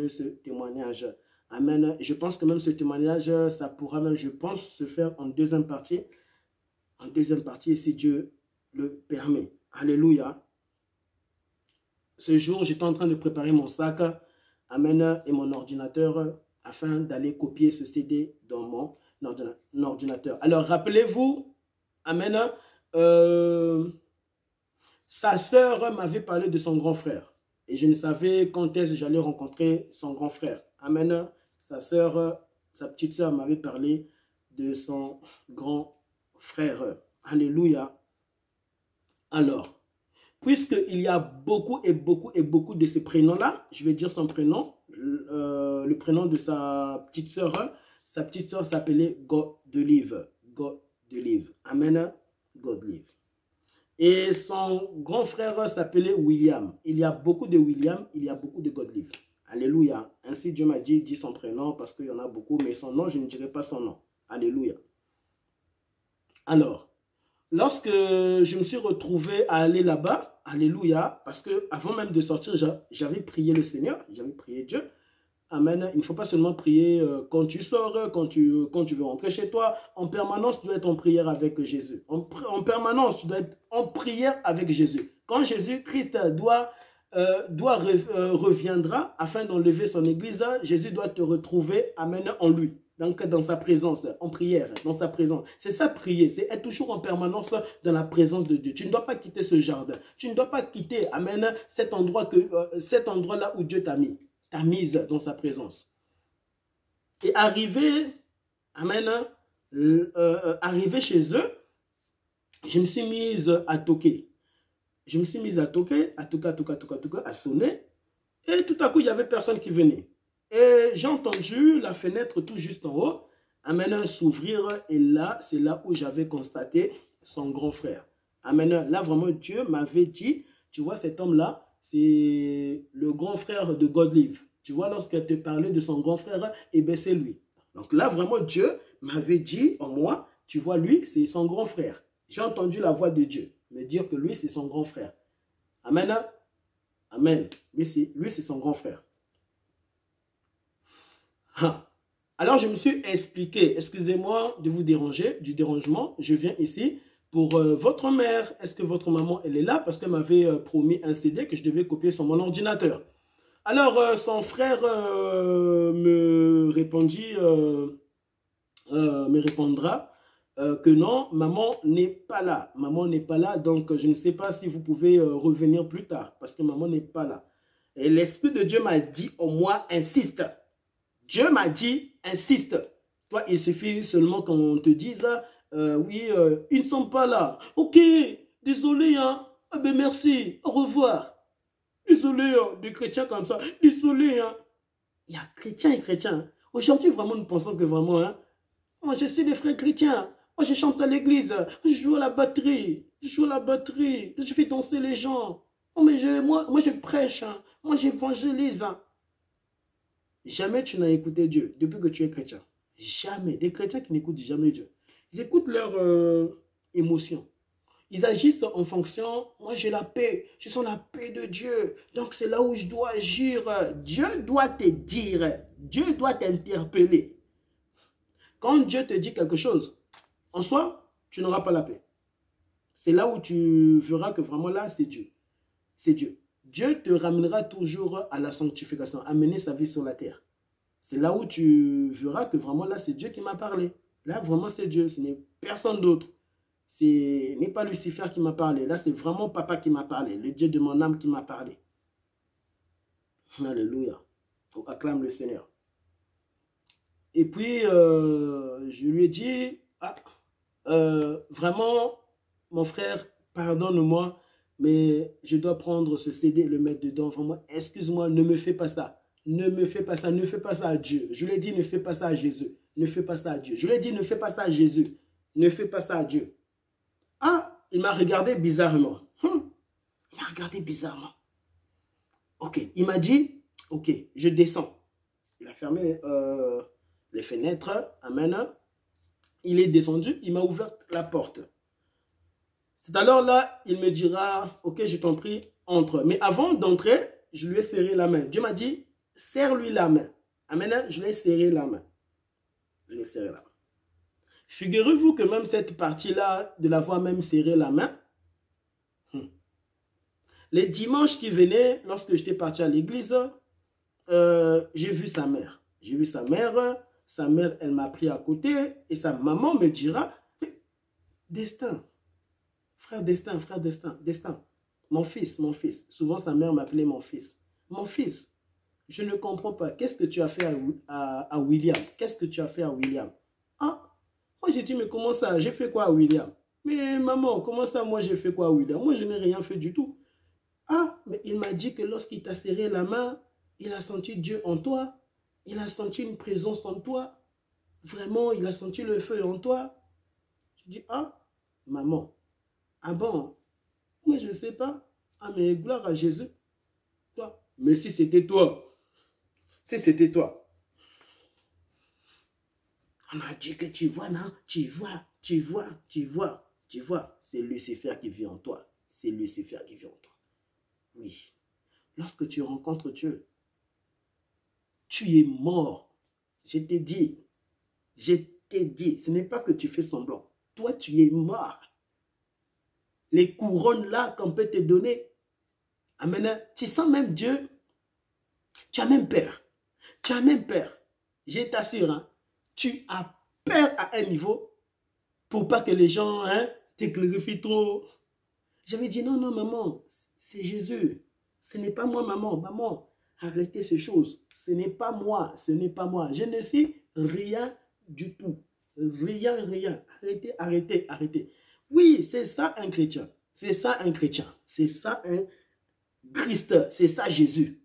ce témoignage. Amen. Je pense que même ce témoignage, ça pourra même, je pense, se faire en deuxième partie. En deuxième partie, si Dieu le permet. Alléluia. Ce jour, j'étais en train de préparer mon sac, amen, et mon ordinateur, afin d'aller copier ce CD dans mon ordinateur. Alors, rappelez-vous, amen, sa sœur m'avait parlé de son grand frère. Et je ne savais quand est-ce que j'allais rencontrer son grand frère. Amen. Sa sœur, sa petite sœur m'avait parlé de son grand frère. Alléluia. Alors, puisqu'il y a beaucoup de ces prénoms-là, je vais dire son prénom, le prénom de sa petite sœur s'appelait Godelive. Godelive. Amen. Godelive. Et son grand frère s'appelait William. Il y a beaucoup de William, il y a beaucoup de Godelive. Alléluia. Ainsi Dieu m'a dit, dis son prénom parce qu'il y en a beaucoup, mais son nom, je ne dirai pas son nom. Alléluia. Alors, lorsque je me suis retrouvé à aller là-bas, alléluia, parce que avant même de sortir, j'avais prié le Seigneur, j'avais prié Dieu. Amen. Il ne faut pas seulement prier quand tu sors, quand tu veux rentrer chez toi. En permanence, tu dois être en prière avec Jésus. En permanence, tu dois être en prière avec Jésus. Quand Jésus-Christ reviendra afin d'enlever son église, Jésus doit te retrouver, amen, en lui. Donc, dans sa présence, en prière, dans sa présence. C'est ça, prier. C'est être toujours en permanence dans la présence de Dieu. Tu ne dois pas quitter ce jardin. Tu ne dois pas quitter, amen, cet endroit-là où Dieu t'a mis. T'a mise dans sa présence. Et arrivé, amen, arrivé chez eux, je me suis mise à toquer. Je me suis mise à toquer, à sonner. Et tout à coup, il n'y avait personne qui venait. Et j'ai entendu la fenêtre tout juste en haut, amen, s'ouvrir. Et là, c'est là où j'avais constaté son grand frère. Amen. Là, vraiment, Dieu m'avait dit, tu vois, cet homme-là, c'est le grand frère de Godelive. Tu vois, lorsqu'elle te parlait de son grand frère, eh bien, c'est lui. Donc là, vraiment, Dieu m'avait dit en moi, tu vois, lui, c'est son grand frère. J'ai entendu la voix de Dieu me dire que lui, c'est son grand frère. Amen. Amen. Lui, c'est son grand frère. Alors, je me suis expliqué. Excusez-moi de vous déranger, du dérangement. Je viens ici pour votre mère. Est-ce que votre maman, elle est là? Parce qu'elle m'avait promis un CD que je devais copier sur mon ordinateur. Alors, son frère me répondra que non, maman n'est pas là. Maman n'est pas là, donc je ne sais pas si vous pouvez revenir plus tard, parce que maman n'est pas là. Et l'Esprit de Dieu m'a dit, au moins, insiste. Dieu m'a dit, insiste. Toi, il suffit seulement qu'on te dise, oui, ils ne sont pas là. Ok, désolé, hein. Ah ben merci, au revoir. Désolé, hein, des chrétiens comme ça. Désolé, hein. Il y a chrétiens et chrétiens. Aujourd'hui, vraiment, nous pensons que vraiment, hein, moi, je suis des frères chrétiens. Moi, je chante à l'église. Je joue à la batterie. Je fais danser les gens. Oh, mais moi, je prêche. Hein. Moi, j'évangélise. Hein. Jamais tu n'as écouté Dieu depuis que tu es chrétien. Jamais. Des chrétiens qui n'écoutent jamais Dieu. Ils écoutent leurs émotions. Ils agissent en fonction, moi j'ai la paix, je sens la paix de Dieu. Donc c'est là où je dois agir. Dieu doit te dire, Dieu doit t'interpeller. Quand Dieu te dit quelque chose, en soi, tu n'auras pas la paix. C'est là où tu verras que vraiment là, c'est Dieu. C'est Dieu. Dieu te ramènera toujours à la sanctification, à mener sa vie sur la terre. C'est là où tu verras que vraiment là, c'est Dieu qui m'a parlé. Là, vraiment, c'est Dieu. Ce n'est personne d'autre. Ce n'est pas Lucifer qui m'a parlé. Là, c'est vraiment Papa qui m'a parlé. Le Dieu de mon âme qui m'a parlé. Alléluia. On acclame le Seigneur. Et puis, je lui ai dit, vraiment, mon frère, pardonne-moi, mais je dois prendre ce CD et le mettre dedans. Vraiment, excuse-moi, ne me fais pas ça. Ne me fais pas ça, ne fais pas ça à Dieu. Je lui ai dit, ne fais pas ça à Jésus. Ne fais pas ça à Dieu. Je lui ai dit, ne fais pas ça à Jésus. Ne fais pas ça à Dieu. Ah, il m'a regardé bizarrement. Il m'a regardé bizarrement. Ok, il m'a dit, ok, je descends. Il a fermé les fenêtres. Amen. Il est descendu, il m'a ouvert la porte. C'est alors là, il me dira, ok, je t'en prie, entre. Mais avant d'entrer, je lui ai serré la main. Dieu m'a dit, serre-lui la main. Amen. Je lui ai serré la main. Je lui ai serré la main. Figurez-vous que même cette partie-là, de l'avoir même serré la main, les dimanches qui venaient, lorsque j'étais parti à l'église, j'ai vu sa mère. J'ai vu sa mère, elle m'a pris à côté et sa maman me dira, Destin, frère Destin, frère Destin, Destin, mon fils, mon fils. Souvent sa mère m'appelait mon fils. Mon fils, je ne comprends pas, qu'est-ce que tu as fait à William? Qu'est-ce que tu as fait à William? Ah, moi j'ai dit, mais comment ça, j'ai fait quoi à William? Mais maman, comment ça, moi j'ai fait quoi à William? Moi je n'ai rien fait du tout. Ah, mais il m'a dit que lorsqu'il t'a serré la main, il a senti Dieu en toi. Il a senti une présence en toi. Vraiment, il a senti le feu en toi. Je dis, ah, maman, ah bon, moi je ne sais pas. Ah, mais gloire à Jésus. Toi. Mais si c'était toi, si c'était toi. On m'a dit que tu vois, non? Tu vois. C'est Lucifer qui vit en toi. C'est Lucifer qui vit en toi. Oui. Lorsque tu rencontres Dieu, tu es mort. Je t'ai dit, ce n'est pas que tu fais semblant. Toi, tu es mort. Les couronnes là qu'on peut te donner, amen, tu sens même Dieu, tu as même peur. Tu as même peur. Je t'assure, hein, tu as peur à un niveau pour pas que les gens te glorifient trop. J'avais dit, non, non, maman, c'est Jésus. Ce n'est pas moi, maman. Maman, arrêtez ces choses. Ce n'est pas moi, ce n'est pas moi. Je ne suis rien du tout. Rien, rien. Arrêtez, arrêtez, arrêtez. Oui, c'est ça un chrétien. C'est ça un chrétien. C'est ça un Christ. C'est ça Jésus.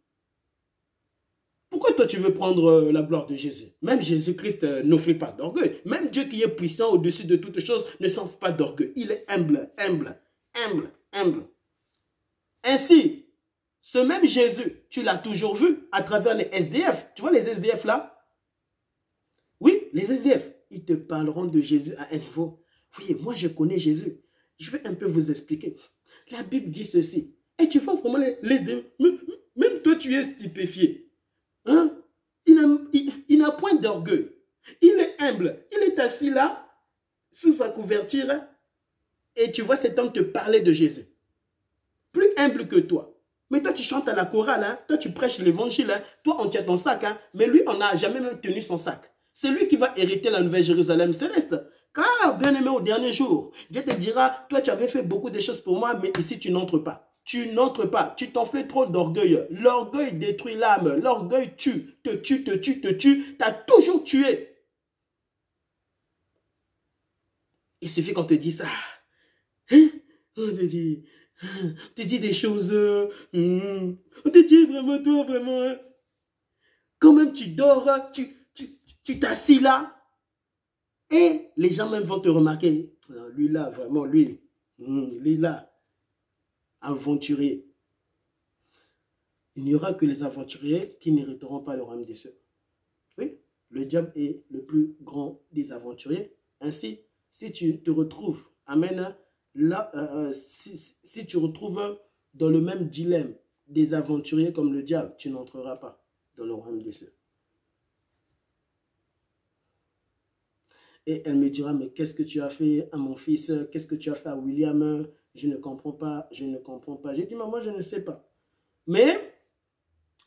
Pourquoi toi tu veux prendre la gloire de Jésus? Même Jésus-Christ n'offre pas d'orgueil. Même Dieu qui est puissant au-dessus de toutes choses ne s'offre pas d'orgueil. Il est humble, humble, humble, humble. Ainsi, ce même Jésus, tu l'as toujours vu à travers les SDF. Tu vois les SDF là? Oui, les SDF. Ils te parleront de Jésus à un niveau. Oui, moi je connais Jésus. Je vais un peu vous expliquer. La Bible dit ceci. Et tu vois vraiment les SDF. Même toi tu es stupéfié. Hein? Il n'a point d'orgueil. Il est humble. Il est assis là, sous sa couverture. Et tu vois cet homme te parler de Jésus. Plus humble que toi. Mais toi, tu chantes à la chorale. Hein? Toi, tu prêches l'évangile. Hein? Toi, on tient ton sac. Hein? Mais lui, on n'a jamais même tenu son sac. C'est lui qui va hériter la nouvelle Jérusalem céleste. Car, bien aimé, au dernier jour, Dieu te dira, toi, tu avais fait beaucoup de choses pour moi, mais ici, tu n'entres pas. Tu n'entres pas. Tu t'enfles trop d'orgueil. L'orgueil détruit l'âme. L'orgueil tue. Te tue, te tue, te tue. Tu as toujours tué. Il suffit qu'on te dise ça. Hein? On te dit des choses. On te dit vraiment, toi, vraiment. Hein? Quand même, tu dors, tu t'assis là. Et les gens même vont te remarquer. Lui là, vraiment, lui là. Aventurier. Il n'y aura que les aventuriers qui n'hériteront pas le royaume des cieux. Oui, le diable est le plus grand des aventuriers. Ainsi, si tu te retrouves, amen, là, si tu retrouves dans le même dilemme des aventuriers comme le diable, tu n'entreras pas dans le royaume des cieux. Et elle me dira, mais qu'est-ce que tu as fait à mon fils? Qu'est-ce que tu as fait à William? Je ne comprends pas, je ne comprends pas. J'ai dit, maman, je ne sais pas. Mais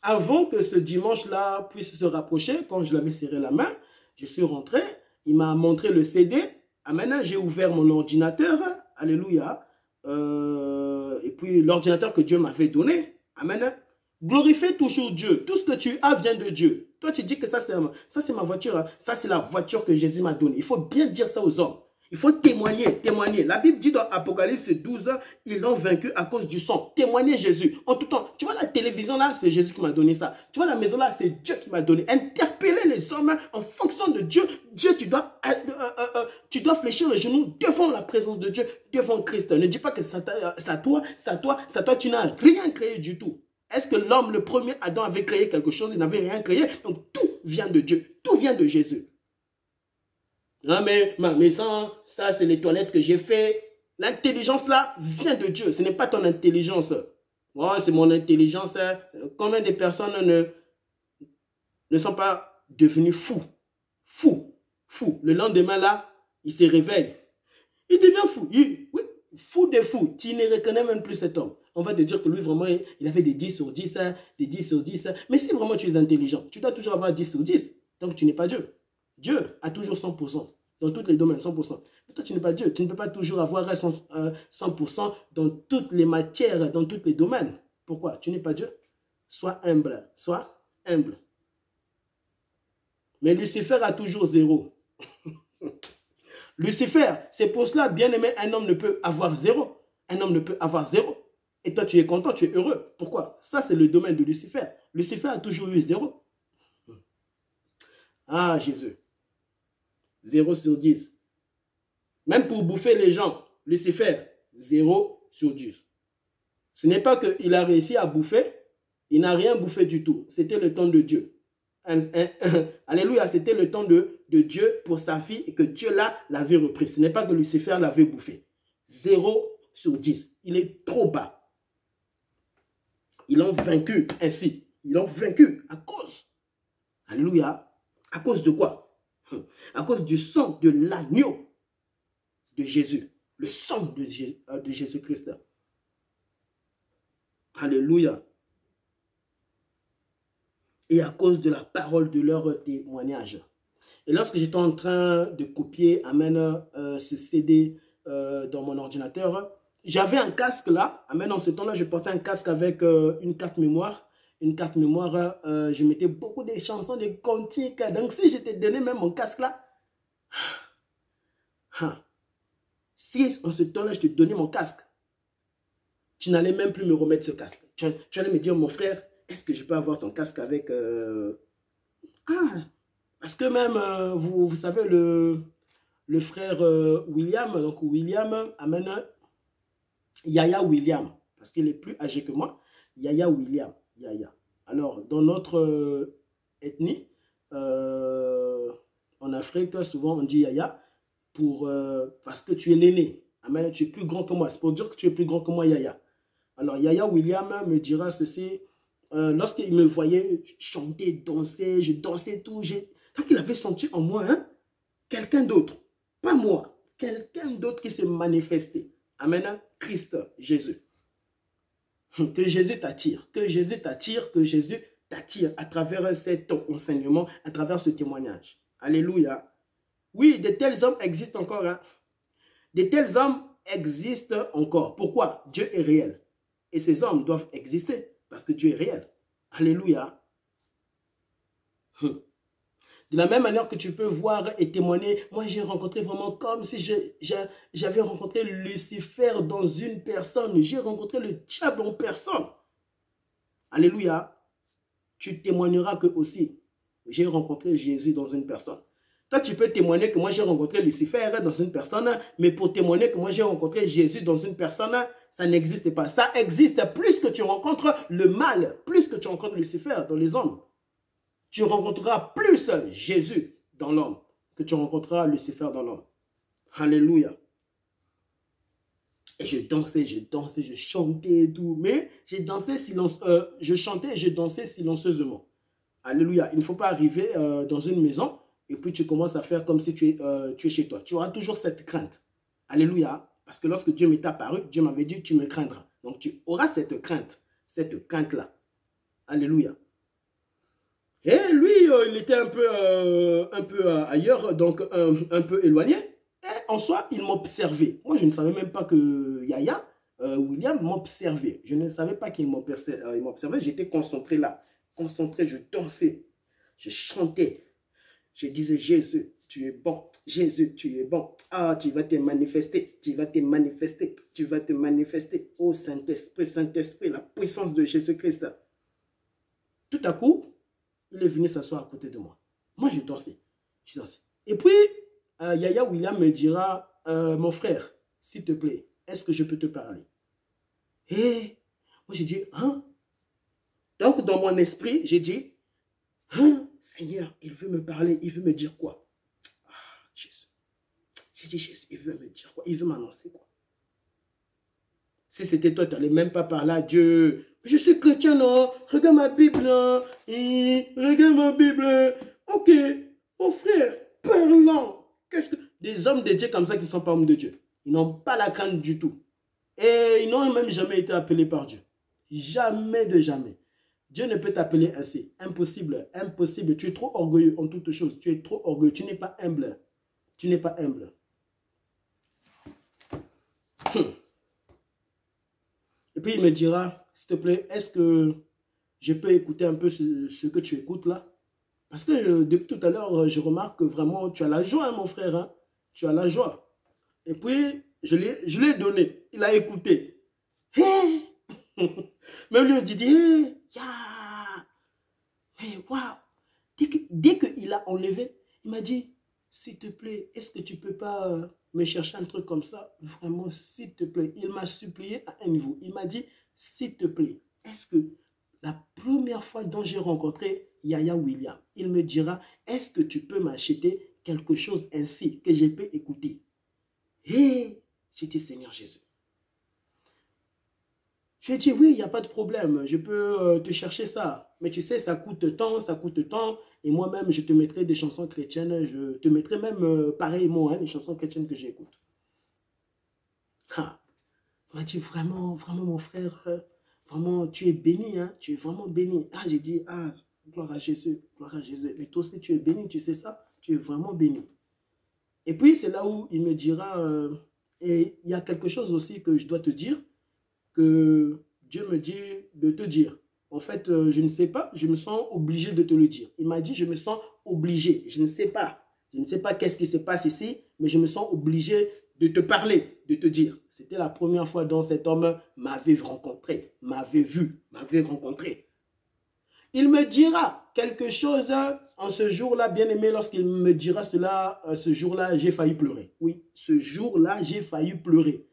avant que ce dimanche-là puisse se rapprocher, quand je l'avais serré la main, je suis rentré, il m'a montré le CD. Maintenant, j'ai ouvert mon ordinateur, alléluia, et puis l'ordinateur que Dieu m'avait donné. Amen. Glorifie toujours Dieu. Tout ce que tu as vient de Dieu. Toi, tu dis que ça, c'est ma voiture. Hein. Ça, c'est la voiture que Jésus m'a donnée. Il faut bien dire ça aux hommes. Il faut témoigner, témoigner. La Bible dit dans Apocalypse 12, ils l'ont vaincu à cause du sang. Témoigner Jésus. En tout temps, tu vois la télévision là, c'est Jésus qui m'a donné ça. Tu vois la maison là, c'est Dieu qui m'a donné. Interpeller les hommes en fonction de Dieu. Dieu, tu dois fléchir le genou devant la présence de Dieu, devant Christ. Ne dis pas que ça toi, tu n'as rien créé du tout. Est-ce que l'homme, le premier Adam, avait créé quelque chose? Il n'avait rien créé. Donc tout vient de Dieu. Tout vient de Jésus. Non mais ma maison, ça c'est les toilettes que j'ai fait. L'intelligence là vient de Dieu. Ce n'est pas ton intelligence. Oh, c'est mon intelligence. Combien de personnes ne sont pas devenues fous? Fous. Fous. Le lendemain là, il se réveille. Il devient fou. Oui, fou de fou. Tu ne reconnais même plus cet homme. On va te dire que lui vraiment, il avait des 10 sur 10, des 10 sur 10. Mais si vraiment tu es intelligent, tu dois toujours avoir 10 sur 10. Donc tu n'es pas Dieu. Dieu a toujours 100% dans tous les domaines, 100%. Mais toi, tu n'es pas Dieu. Tu ne peux pas toujours avoir 100% dans toutes les matières, dans tous les domaines. Pourquoi? Tu n'es pas Dieu. Sois humble. Sois humble. Mais Lucifer a toujours 0. Lucifer, c'est pour cela, bien aimé, un homme ne peut avoir 0. Un homme ne peut avoir 0. Et toi, tu es content, tu es heureux. Pourquoi? Ça, c'est le domaine de Lucifer. Lucifer a toujours eu 0. Ah, Jésus. 0 sur 10. Même pour bouffer les gens, Lucifer, 0 sur 10. Ce n'est pas qu'il a réussi à bouffer, il n'a rien bouffé du tout. C'était le temps de Dieu. Alléluia, c'était le temps de Dieu pour sa fille et que Dieu l'avait repris. Ce n'est pas que Lucifer l'avait bouffé. 0 sur 10. Il est trop bas. Ils l'ont vaincu ainsi. Ils l'ont vaincu à cause. Alléluia. À cause de quoi? À cause du sang de l'agneau de Jésus. Le sang de Jésus-Christ. Alléluia. Et à cause de la parole de leur témoignage. Et lorsque j'étais en train de copier, amen, ce CD dans mon ordinateur, j'avais un casque là. Amen, en ce temps-là, je portais un casque avec une carte mémoire. Une carte mémoire, je mettais beaucoup de chansons, de cantiques. Donc, si je t'ai donné même mon casque là, si en ce temps-là, je te donnais mon casque, tu n'allais même plus me remettre ce casque. Tu allais me dire, mon frère, est-ce que je peux avoir ton casque avec... parce que même, vous savez, le frère William, donc William amène Yaya William, parce qu'il est plus âgé que moi, Yaya William. Yaya. Alors, dans notre ethnie, en Afrique, souvent on dit Yaya parce que tu es l'aîné. Amen, tu es plus grand que moi. C'est pour dire que tu es plus grand que moi, Yaya. Alors, Yaya William me dira ceci. Lorsqu'il me voyait chanter, danser, je dansais tout. Tant qu'il avait senti en moi quelqu'un d'autre, pas moi, quelqu'un d'autre qui se manifestait. Amen, Christ, Jésus. Que Jésus t'attire, que Jésus t'attire, que Jésus t'attire à travers cet enseignement, à travers ce témoignage. Alléluia. Oui, de tels hommes existent encore. De tels hommes existent encore. Pourquoi? Dieu est réel. Et ces hommes doivent exister parce que Dieu est réel. Alléluia. De la même manière que tu peux voir et témoigner, moi j'ai rencontré vraiment comme si j'avais rencontré Lucifer dans une personne. J'ai rencontré le diable en personne. Alléluia. Tu témoigneras que aussi, j'ai rencontré Jésus dans une personne. Toi, tu peux témoigner que moi j'ai rencontré Lucifer dans une personne, mais pour témoigner que moi j'ai rencontré Jésus dans une personne, ça n'existe pas. Ça existe plus que tu rencontres le mal, plus que tu rencontres Lucifer dans les hommes. Tu rencontreras plus Jésus dans l'homme que tu rencontreras Lucifer dans l'homme. Alléluia. Et je dansais, je chantais et tout. Mais j'ai dansé je chantais et je dansais silencieusement. Alléluia. Il ne faut pas arriver dans une maison et puis tu commences à faire comme si tu es chez toi. Tu auras toujours cette crainte. Alléluia. Parce que lorsque Dieu m'est apparu, Dieu m'avait dit, tu me craindras. Donc tu auras cette crainte-là. Alléluia. Et lui, il était un peu ailleurs, donc un peu éloigné. Et en soi, il m'observait. Moi, je ne savais même pas que Yaya, William, m'observait. Je ne savais pas qu'il m'observait. J'étais concentré là. Concentré, je dansais. Je chantais. Je disais, Jésus, tu es bon. Jésus, tu es bon. Ah, tu vas te manifester. Tu vas te manifester. Tu vas te manifester. Oh, Saint-Esprit, Saint-Esprit, la puissance de Jésus-Christ. Tout à coup, il est venu s'asseoir à côté de moi. Moi, je dansais. Et puis, Yaya William me dira, mon frère, s'il te plaît, est-ce que je peux te parler? Et moi, j'ai dit, hein? Donc, dans mon esprit, j'ai dit, hein? Seigneur, il veut me parler, il veut me dire quoi? Ah, Jésus. J'ai dit, Jésus, il veut me dire quoi? Il veut m'annoncer quoi? Si c'était toi, tu n'allais même pas parler à Dieu. Je suis chrétien, non? Regarde ma Bible, non? Regarde ma Bible. Ok, mon frère, parlant. Qu'est-ce que... Des hommes de Dieu comme ça qui ne sont pas hommes de Dieu. Ils n'ont pas la crainte du tout. Et ils n'ont même jamais été appelés par Dieu. Jamais de jamais. Dieu ne peut t'appeler ainsi. Impossible, impossible. Tu es trop orgueilleux en toutes choses. Tu es trop orgueilleux. Tu n'es pas humble. Tu n'es pas humble. Et puis il me dira, s'il te plaît, est-ce que je peux écouter un peu ce que tu écoutes là? Parce que depuis tout à l'heure, je remarque que vraiment, tu as la joie, hein, mon frère. Hein? Tu as la joie. Et puis, je l'ai donné. Il a écouté. Hey! Même lui me dit, hey, yeah! Hey, wow! Dès qu'il a enlevé, il m'a dit, s'il te plaît, est-ce que tu ne peux pas me chercher un truc comme ça? Vraiment, s'il te plaît. Il m'a supplié à un niveau. Il m'a dit, s'il te plaît, est-ce que la première fois dont j'ai rencontré Yaya William, il me dira, est-ce que tu peux m'acheter quelque chose ainsi que je peux écouter? Et j'ai dit, Seigneur Jésus. Je lui ai dit, oui, il n'y a pas de problème, je peux te chercher ça. Mais tu sais, ça coûte tant, ça coûte tant. Et moi-même, je te mettrai des chansons chrétiennes. Je te mettrai même pareillement, hein, les chansons chrétiennes que j'écoute. Ah, il m'a dit, vraiment, vraiment, mon frère, vraiment, tu es béni, hein, tu es vraiment béni. Ah, j'ai dit, ah, gloire à Jésus, gloire à Jésus. Mais toi aussi, tu es béni, tu sais ça, tu es vraiment béni. Et puis, c'est là où il me dira, et il y a quelque chose aussi que je dois te dire, que Dieu me dit de te dire. En fait, je ne sais pas, je me sens obligé de te le dire. Il m'a dit, je me sens obligé. Je ne sais pas. Je ne sais pas qu'est-ce qui se passe ici, mais je me sens obligé de te parler, de te dire. C'était la première fois dont cet homme m'avait rencontré, m'avait vu, m'avait rencontré. Il me dira quelque chose en ce jour-là, bien-aimé, lorsqu'il me dira cela, ce jour-là, j'ai failli pleurer. Oui, ce jour-là, j'ai failli pleurer.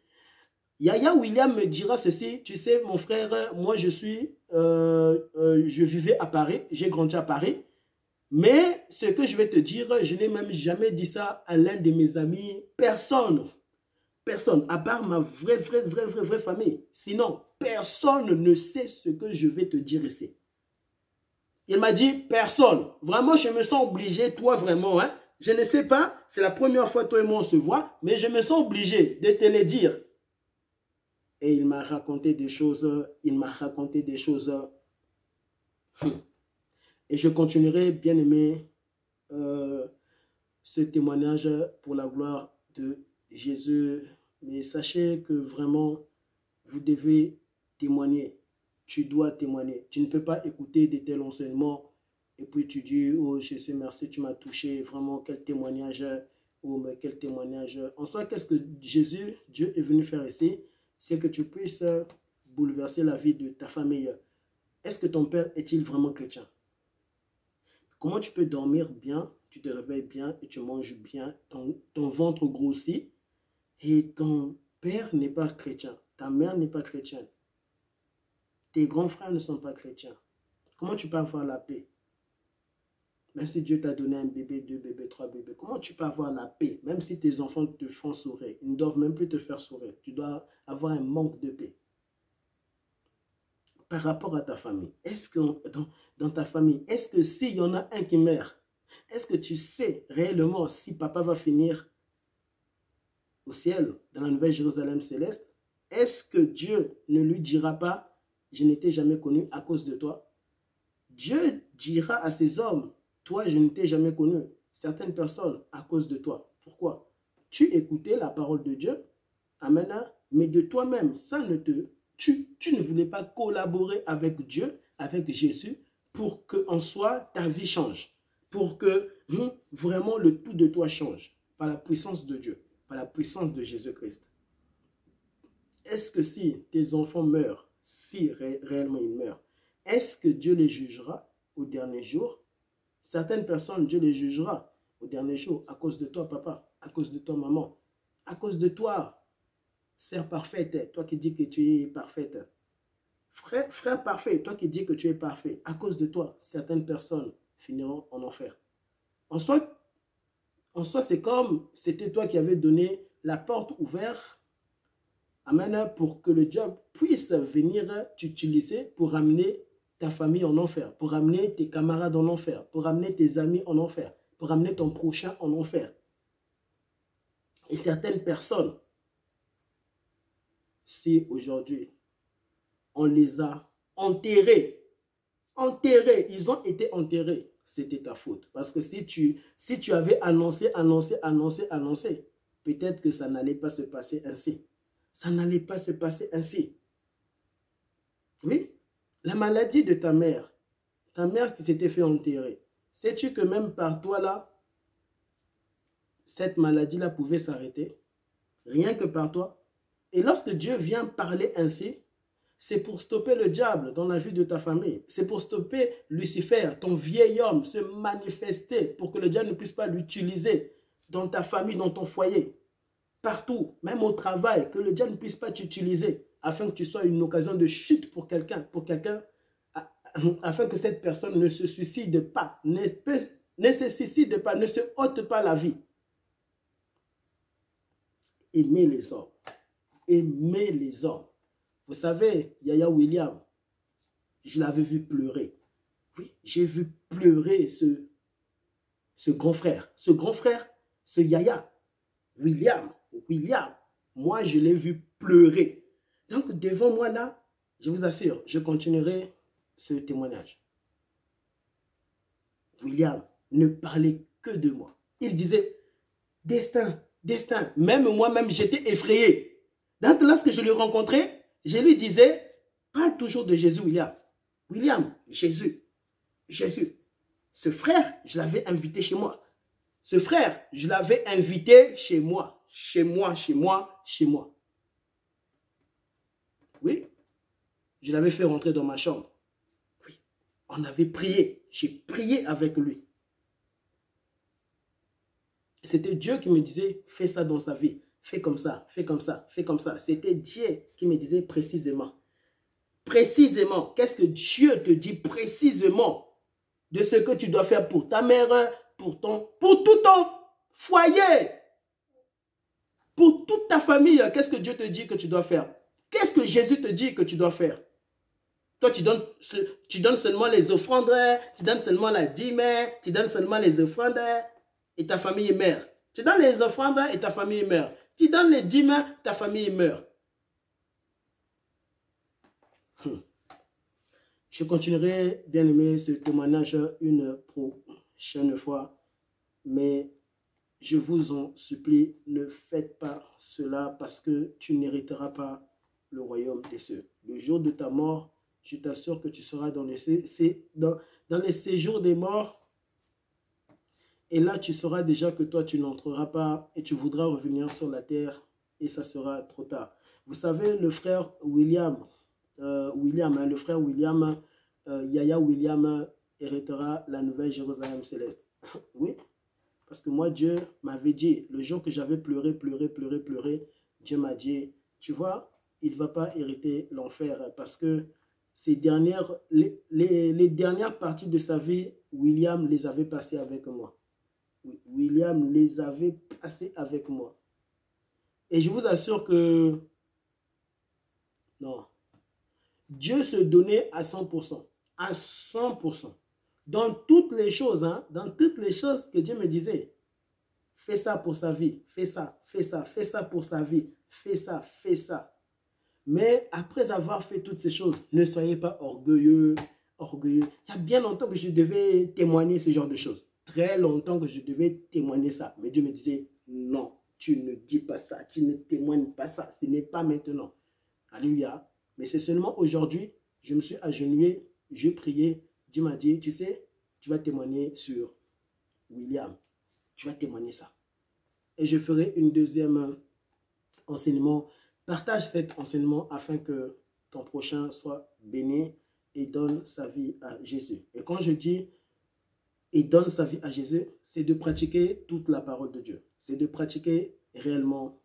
Yaya William me dira ceci, tu sais mon frère, moi je vivais à Paris, j'ai grandi à Paris, mais ce que je vais te dire, je n'ai même jamais dit ça à l'un de mes amis, personne, à part ma vraie famille, sinon personne ne sait ce que je vais te dire ici. Il m'a dit, personne, vraiment je me sens obligé, toi vraiment, hein, je ne sais pas, c'est la première fois toi et moi on se voit, mais je me sens obligé de te le dire. Et il m'a raconté des choses, Et je continuerai, bien aimé, ce témoignage pour la gloire de Jésus. Mais sachez que vraiment, vous devez témoigner. Tu dois témoigner. Tu ne peux pas écouter de tels enseignements et puis tu dis, oh Jésus, merci, tu m'as touché. Vraiment, quel témoignage. Oh, mais quel témoignage. En soi, qu'est-ce que Dieu est venu faire ici? C'est que tu puisses bouleverser la vie de ta famille. Est-ce que ton père est-il vraiment chrétien? Comment tu peux dormir bien, tu te réveilles bien et tu manges bien, ton ventre grossit et ton père n'est pas chrétien, ta mère n'est pas chrétienne, tes grands frères ne sont pas chrétiens. Comment tu peux avoir la paix? Même si Dieu t'a donné un bébé, 2 bébés, 3 bébés, comment tu peux avoir la paix? Même si tes enfants te font sourire, ils ne doivent même plus te faire sourire. Tu dois avoir un manque de paix. Par rapport à ta famille, est-ce que dans ta famille, est-ce que s'il y en a un qui meurt, Est-ce que tu sais réellement si papa va finir au ciel, dans la nouvelle Jérusalem céleste? Est-ce que Dieu ne lui dira pas, je ne t'ai jamais connu à cause de toi? Dieu dira à ces hommes, toi, je ne t'ai jamais connu, certaines personnes à cause de toi. Pourquoi? Tu écoutais la parole de Dieu, amen, mais de toi-même, tu ne voulais pas collaborer avec Dieu, avec Jésus, pour que en soi, ta vie change, pour que vraiment le tout de toi change, par la puissance de Dieu, par la puissance de Jésus-Christ. Est-ce que si tes enfants meurent, si réellement ils meurent, est-ce que Dieu les jugera au dernier jour? Certaines personnes, Dieu les jugera au dernier jour à cause de toi, papa, à cause de toi, maman, à cause de toi, sœur parfaite, toi qui dis que tu es parfaite. Frère parfait, toi qui dis que tu es parfait, à cause de toi, certaines personnes finiront en enfer. En soi, c'est comme c'était toi qui avais donné la porte ouverte, amen, pour que le diable puisse venir t'utiliser pour amener ta famille en enfer, pour amener tes camarades en enfer, pour amener tes amis en enfer, pour amener ton prochain en enfer. Et certaines personnes, si aujourd'hui, on les a enterrés, ils ont été enterrés, c'était ta faute. Parce que si tu avais annoncé, peut-être que ça n'allait pas se passer ainsi. Ça n'allait pas se passer ainsi. Oui, la maladie de ta mère qui s'était fait enterrer, sais-tu que même par toi là, cette maladie-là pouvait s'arrêter? Rien que par toi. Et lorsque Dieu vient parler ainsi, c'est pour stopper le diable dans la vie de ta famille. C'est pour stopper Lucifer, ton vieil homme, se manifester pour que le diable ne puisse pas l'utiliser dans ta famille, dans ton foyer. Partout, même au travail, que le diable ne puisse pas t'utiliser afin que tu sois une occasion de chute pour quelqu'un, afin que cette personne ne se suicide pas, ne se suicide pas, ne se ôte pas la vie. Aimez les hommes. Aimez les hommes. Vous savez, Yaya William, je l'avais vu pleurer. Oui, j'ai vu pleurer ce grand frère. Ce grand frère, ce Yaya. William, moi je l'ai vu pleurer. Donc devant moi là, je vous assure, je continuerai ce témoignage. William ne parlait que de moi. Il disait, destin, destin. Même moi-même, j'étais effrayé. Donc lorsque je le rencontrais, je lui disais, parle toujours de Jésus, William. William, Jésus, Jésus. Ce frère, je l'avais invité chez moi. Ce frère, je l'avais invité chez moi. Chez moi. Oui, je l'avais fait rentrer dans ma chambre. Oui, on avait prié. J'ai prié avec lui. C'était Dieu qui me disait, fais ça dans sa vie. Fais comme ça, fais comme ça, fais comme ça. C'était Dieu qui me disait précisément. Précisément, qu'est-ce que Dieu te dit précisément de ce que tu dois faire pour ta mère, pour tout ton foyer, pour toute ta famille. Qu'est-ce que Dieu te dit que tu dois faire? Qu'est-ce que Jésus te dit que tu dois faire? Toi, tu donnes seulement les offrandes, tu donnes seulement la dîme, tu donnes seulement les offrandes et ta famille meurt. Tu donnes les offrandes et ta famille meurt. Tu donnes les dîmes, ta famille meurt. Je continuerai, bien aimé, ce témoignage une prochaine fois. Mais je vous en supplie, ne faites pas cela parce que tu n'hériteras pas le royaume des cieux. Le jour de ta mort, je t'assure que tu seras dans les séjours des morts. Et là, tu sauras déjà que toi, tu n'entreras pas et tu voudras revenir sur la terre et ça sera trop tard. Vous savez, le frère William, Yaya William héritera la nouvelle Jérusalem céleste. Oui, parce que moi, Dieu m'avait dit, le jour que j'avais pleuré, Dieu m'a dit, tu vois, il ne va pas hériter l'enfer parce que les dernières parties de sa vie, William les avait passées avec moi. Oui, William les avait passées avec moi. Et je vous assure que non, Dieu se donnait à 100%. À 100%. Dans toutes les choses, hein, dans toutes les choses que Dieu me disait, fais ça pour sa vie, fais ça, fais ça, fais ça pour sa vie, fais ça, fais ça. Mais après avoir fait toutes ces choses, ne soyez pas orgueilleux, orgueilleux. Il y a bien longtemps que je devais témoigner ce genre de choses. Très longtemps que je devais témoigner ça. Mais Dieu me disait, non, tu ne dis pas ça, tu ne témoignes pas ça, ce n'est pas maintenant. Alléluia. Mais c'est seulement aujourd'hui, je me suis agenouillé, je priais, Dieu m'a dit, tu sais, tu vas témoigner sur William. Tu vas témoigner ça. Et je ferai une deuxième enseignement. Partage cet enseignement afin que ton prochain soit béni et donne sa vie à Jésus. Et quand je dis et donne sa vie à Jésus, c'est de pratiquer toute la parole de Dieu. C'est de pratiquer réellement,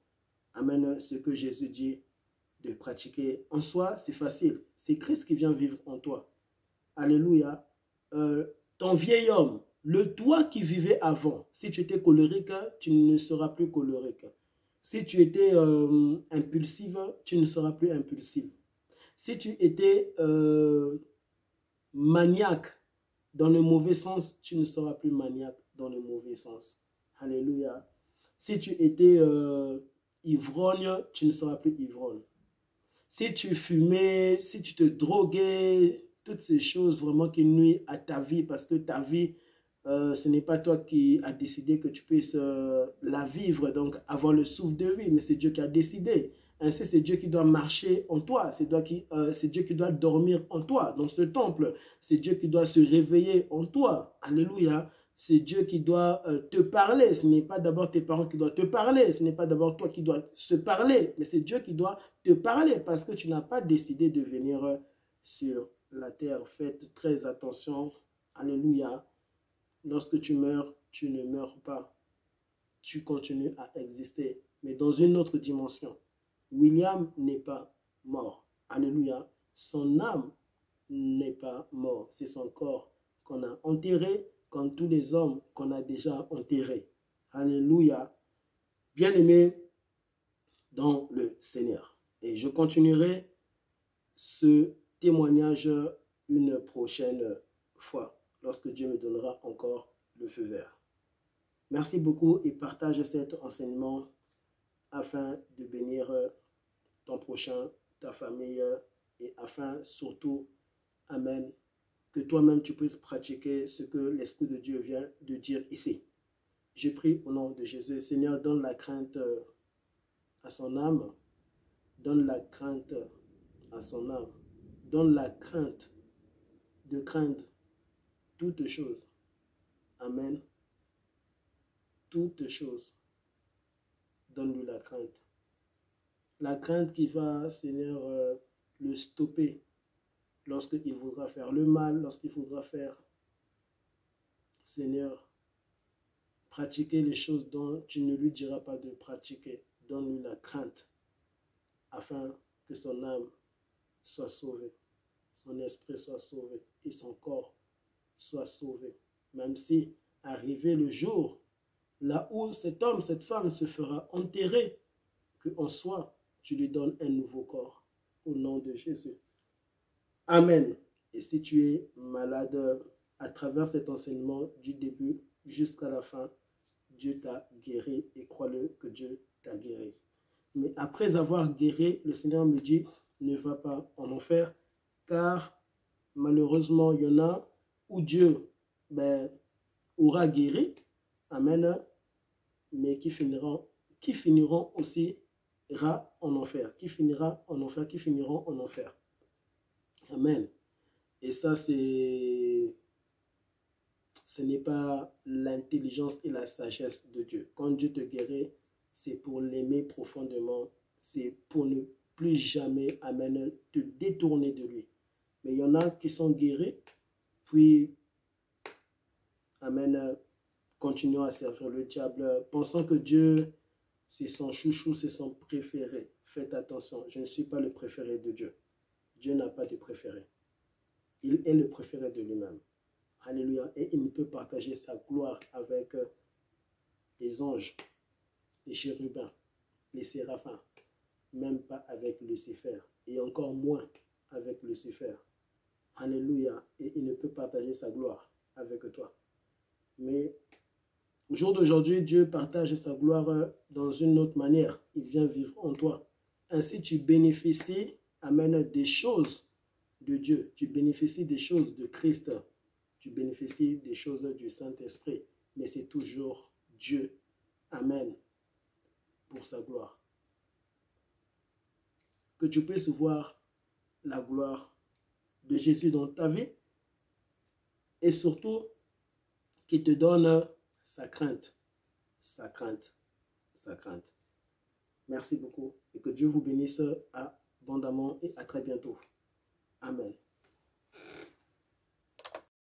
amen, ce que Jésus dit de pratiquer. En soi, c'est facile. C'est Christ qui vient vivre en toi. Alléluia. Ton vieil homme, le toi qui vivait avant, si tu étais colérique, tu ne seras plus colérique. Si tu étais impulsive, tu ne seras plus impulsive. Si tu étais maniaque dans le mauvais sens, tu ne seras plus maniaque dans le mauvais sens. Alléluia. Si tu étais ivrogne, tu ne seras plus ivrogne. Si tu fumais, si tu te droguais, toutes ces choses vraiment qui nuisent à ta vie, parce que ta vie, ce n'est pas toi qui as décidé que tu puisses la vivre, donc avoir le souffle de vie, mais c'est Dieu qui a décidé. Ainsi, c'est Dieu qui doit marcher en toi, c'est Dieu qui doit dormir en toi, dans ce temple. C'est Dieu qui doit se réveiller en toi. Alléluia. C'est Dieu qui doit te parler. Ce n'est pas d'abord tes parents qui doivent te parler. Ce n'est pas d'abord toi qui dois se parler. Mais c'est Dieu qui doit te parler parce que tu n'as pas décidé de venir sur la terre. Faites très attention. Alléluia. Lorsque tu meurs, tu ne meurs pas. Tu continues à exister, mais dans une autre dimension. William n'est pas mort. Alléluia. Son âme n'est pas mort. C'est son corps qu'on a enterré comme tous les hommes qu'on a déjà enterrés. Alléluia. Bien-aimés dans le Seigneur. Et je continuerai ce témoignage une prochaine fois, lorsque Dieu me donnera encore le feu vert. Merci beaucoup et partage cet enseignement afin de bénir ton prochain, ta famille et afin surtout, amen, que toi-même tu puisses pratiquer ce que l'Esprit de Dieu vient de dire ici. Je prie au nom de Jésus. Seigneur, donne la crainte à son âme. Donne la crainte à son âme. Donne la crainte de craindre toutes choses. Amen. Toutes choses. Donne-lui la crainte. La crainte qui va, Seigneur, le stopper lorsqu'il voudra faire le mal, lorsqu'il voudra faire, Seigneur, pratiquer les choses dont tu ne lui diras pas de pratiquer. Donne-lui la crainte afin que son âme soit sauvée, son esprit soit sauvé et son corps soit sauvé. Même si, arrivé le jour, là où cet homme, cette femme se fera enterrer, qu'en soi, tu lui donnes un nouveau corps. Au nom de Jésus. Amen. Et si tu es malade, à travers cet enseignement du début jusqu'à la fin, Dieu t'a guéri et crois-le que Dieu t'a guéri. Mais après avoir guéri, le Seigneur me dit, ne va pas en enfer, car malheureusement, il y en a où Dieu aura guéri, amen, mais qui finiront aussi en enfer, qui finiront en enfer. Amen. Et ça, ce n'est pas l'intelligence et la sagesse de Dieu. Quand Dieu te guérit, c'est pour l'aimer profondément. C'est pour ne plus jamais, amen, te détourner de lui. Mais il y en a qui sont guéris, puis, amen, continuant à servir le diable, pensant que Dieu, c'est son chouchou, c'est son préféré. Faites attention, je ne suis pas le préféré de Dieu. Dieu n'a pas de préféré. Il est le préféré de lui-même. Alléluia. Et il ne peut partager sa gloire avec les anges, les chérubins, les séraphins, même pas avec Lucifer, et encore moins avec Lucifer. Alléluia. Et il ne peut partager sa gloire avec toi. Mais au jour d'aujourd'hui, Dieu partage sa gloire dans une autre manière. Il vient vivre en toi. Ainsi, tu bénéficies, amen, des choses de Dieu. Tu bénéficies des choses de Christ. Tu bénéficies des choses du Saint-Esprit. Mais c'est toujours Dieu. Amen. Pour sa gloire. Que tu puisses voir la gloire de Jésus dans ta vie. Et surtout, qu'il te donne sa crainte. Sa crainte. Sa crainte. Merci beaucoup et que Dieu vous bénisse abondamment et à très bientôt. Amen.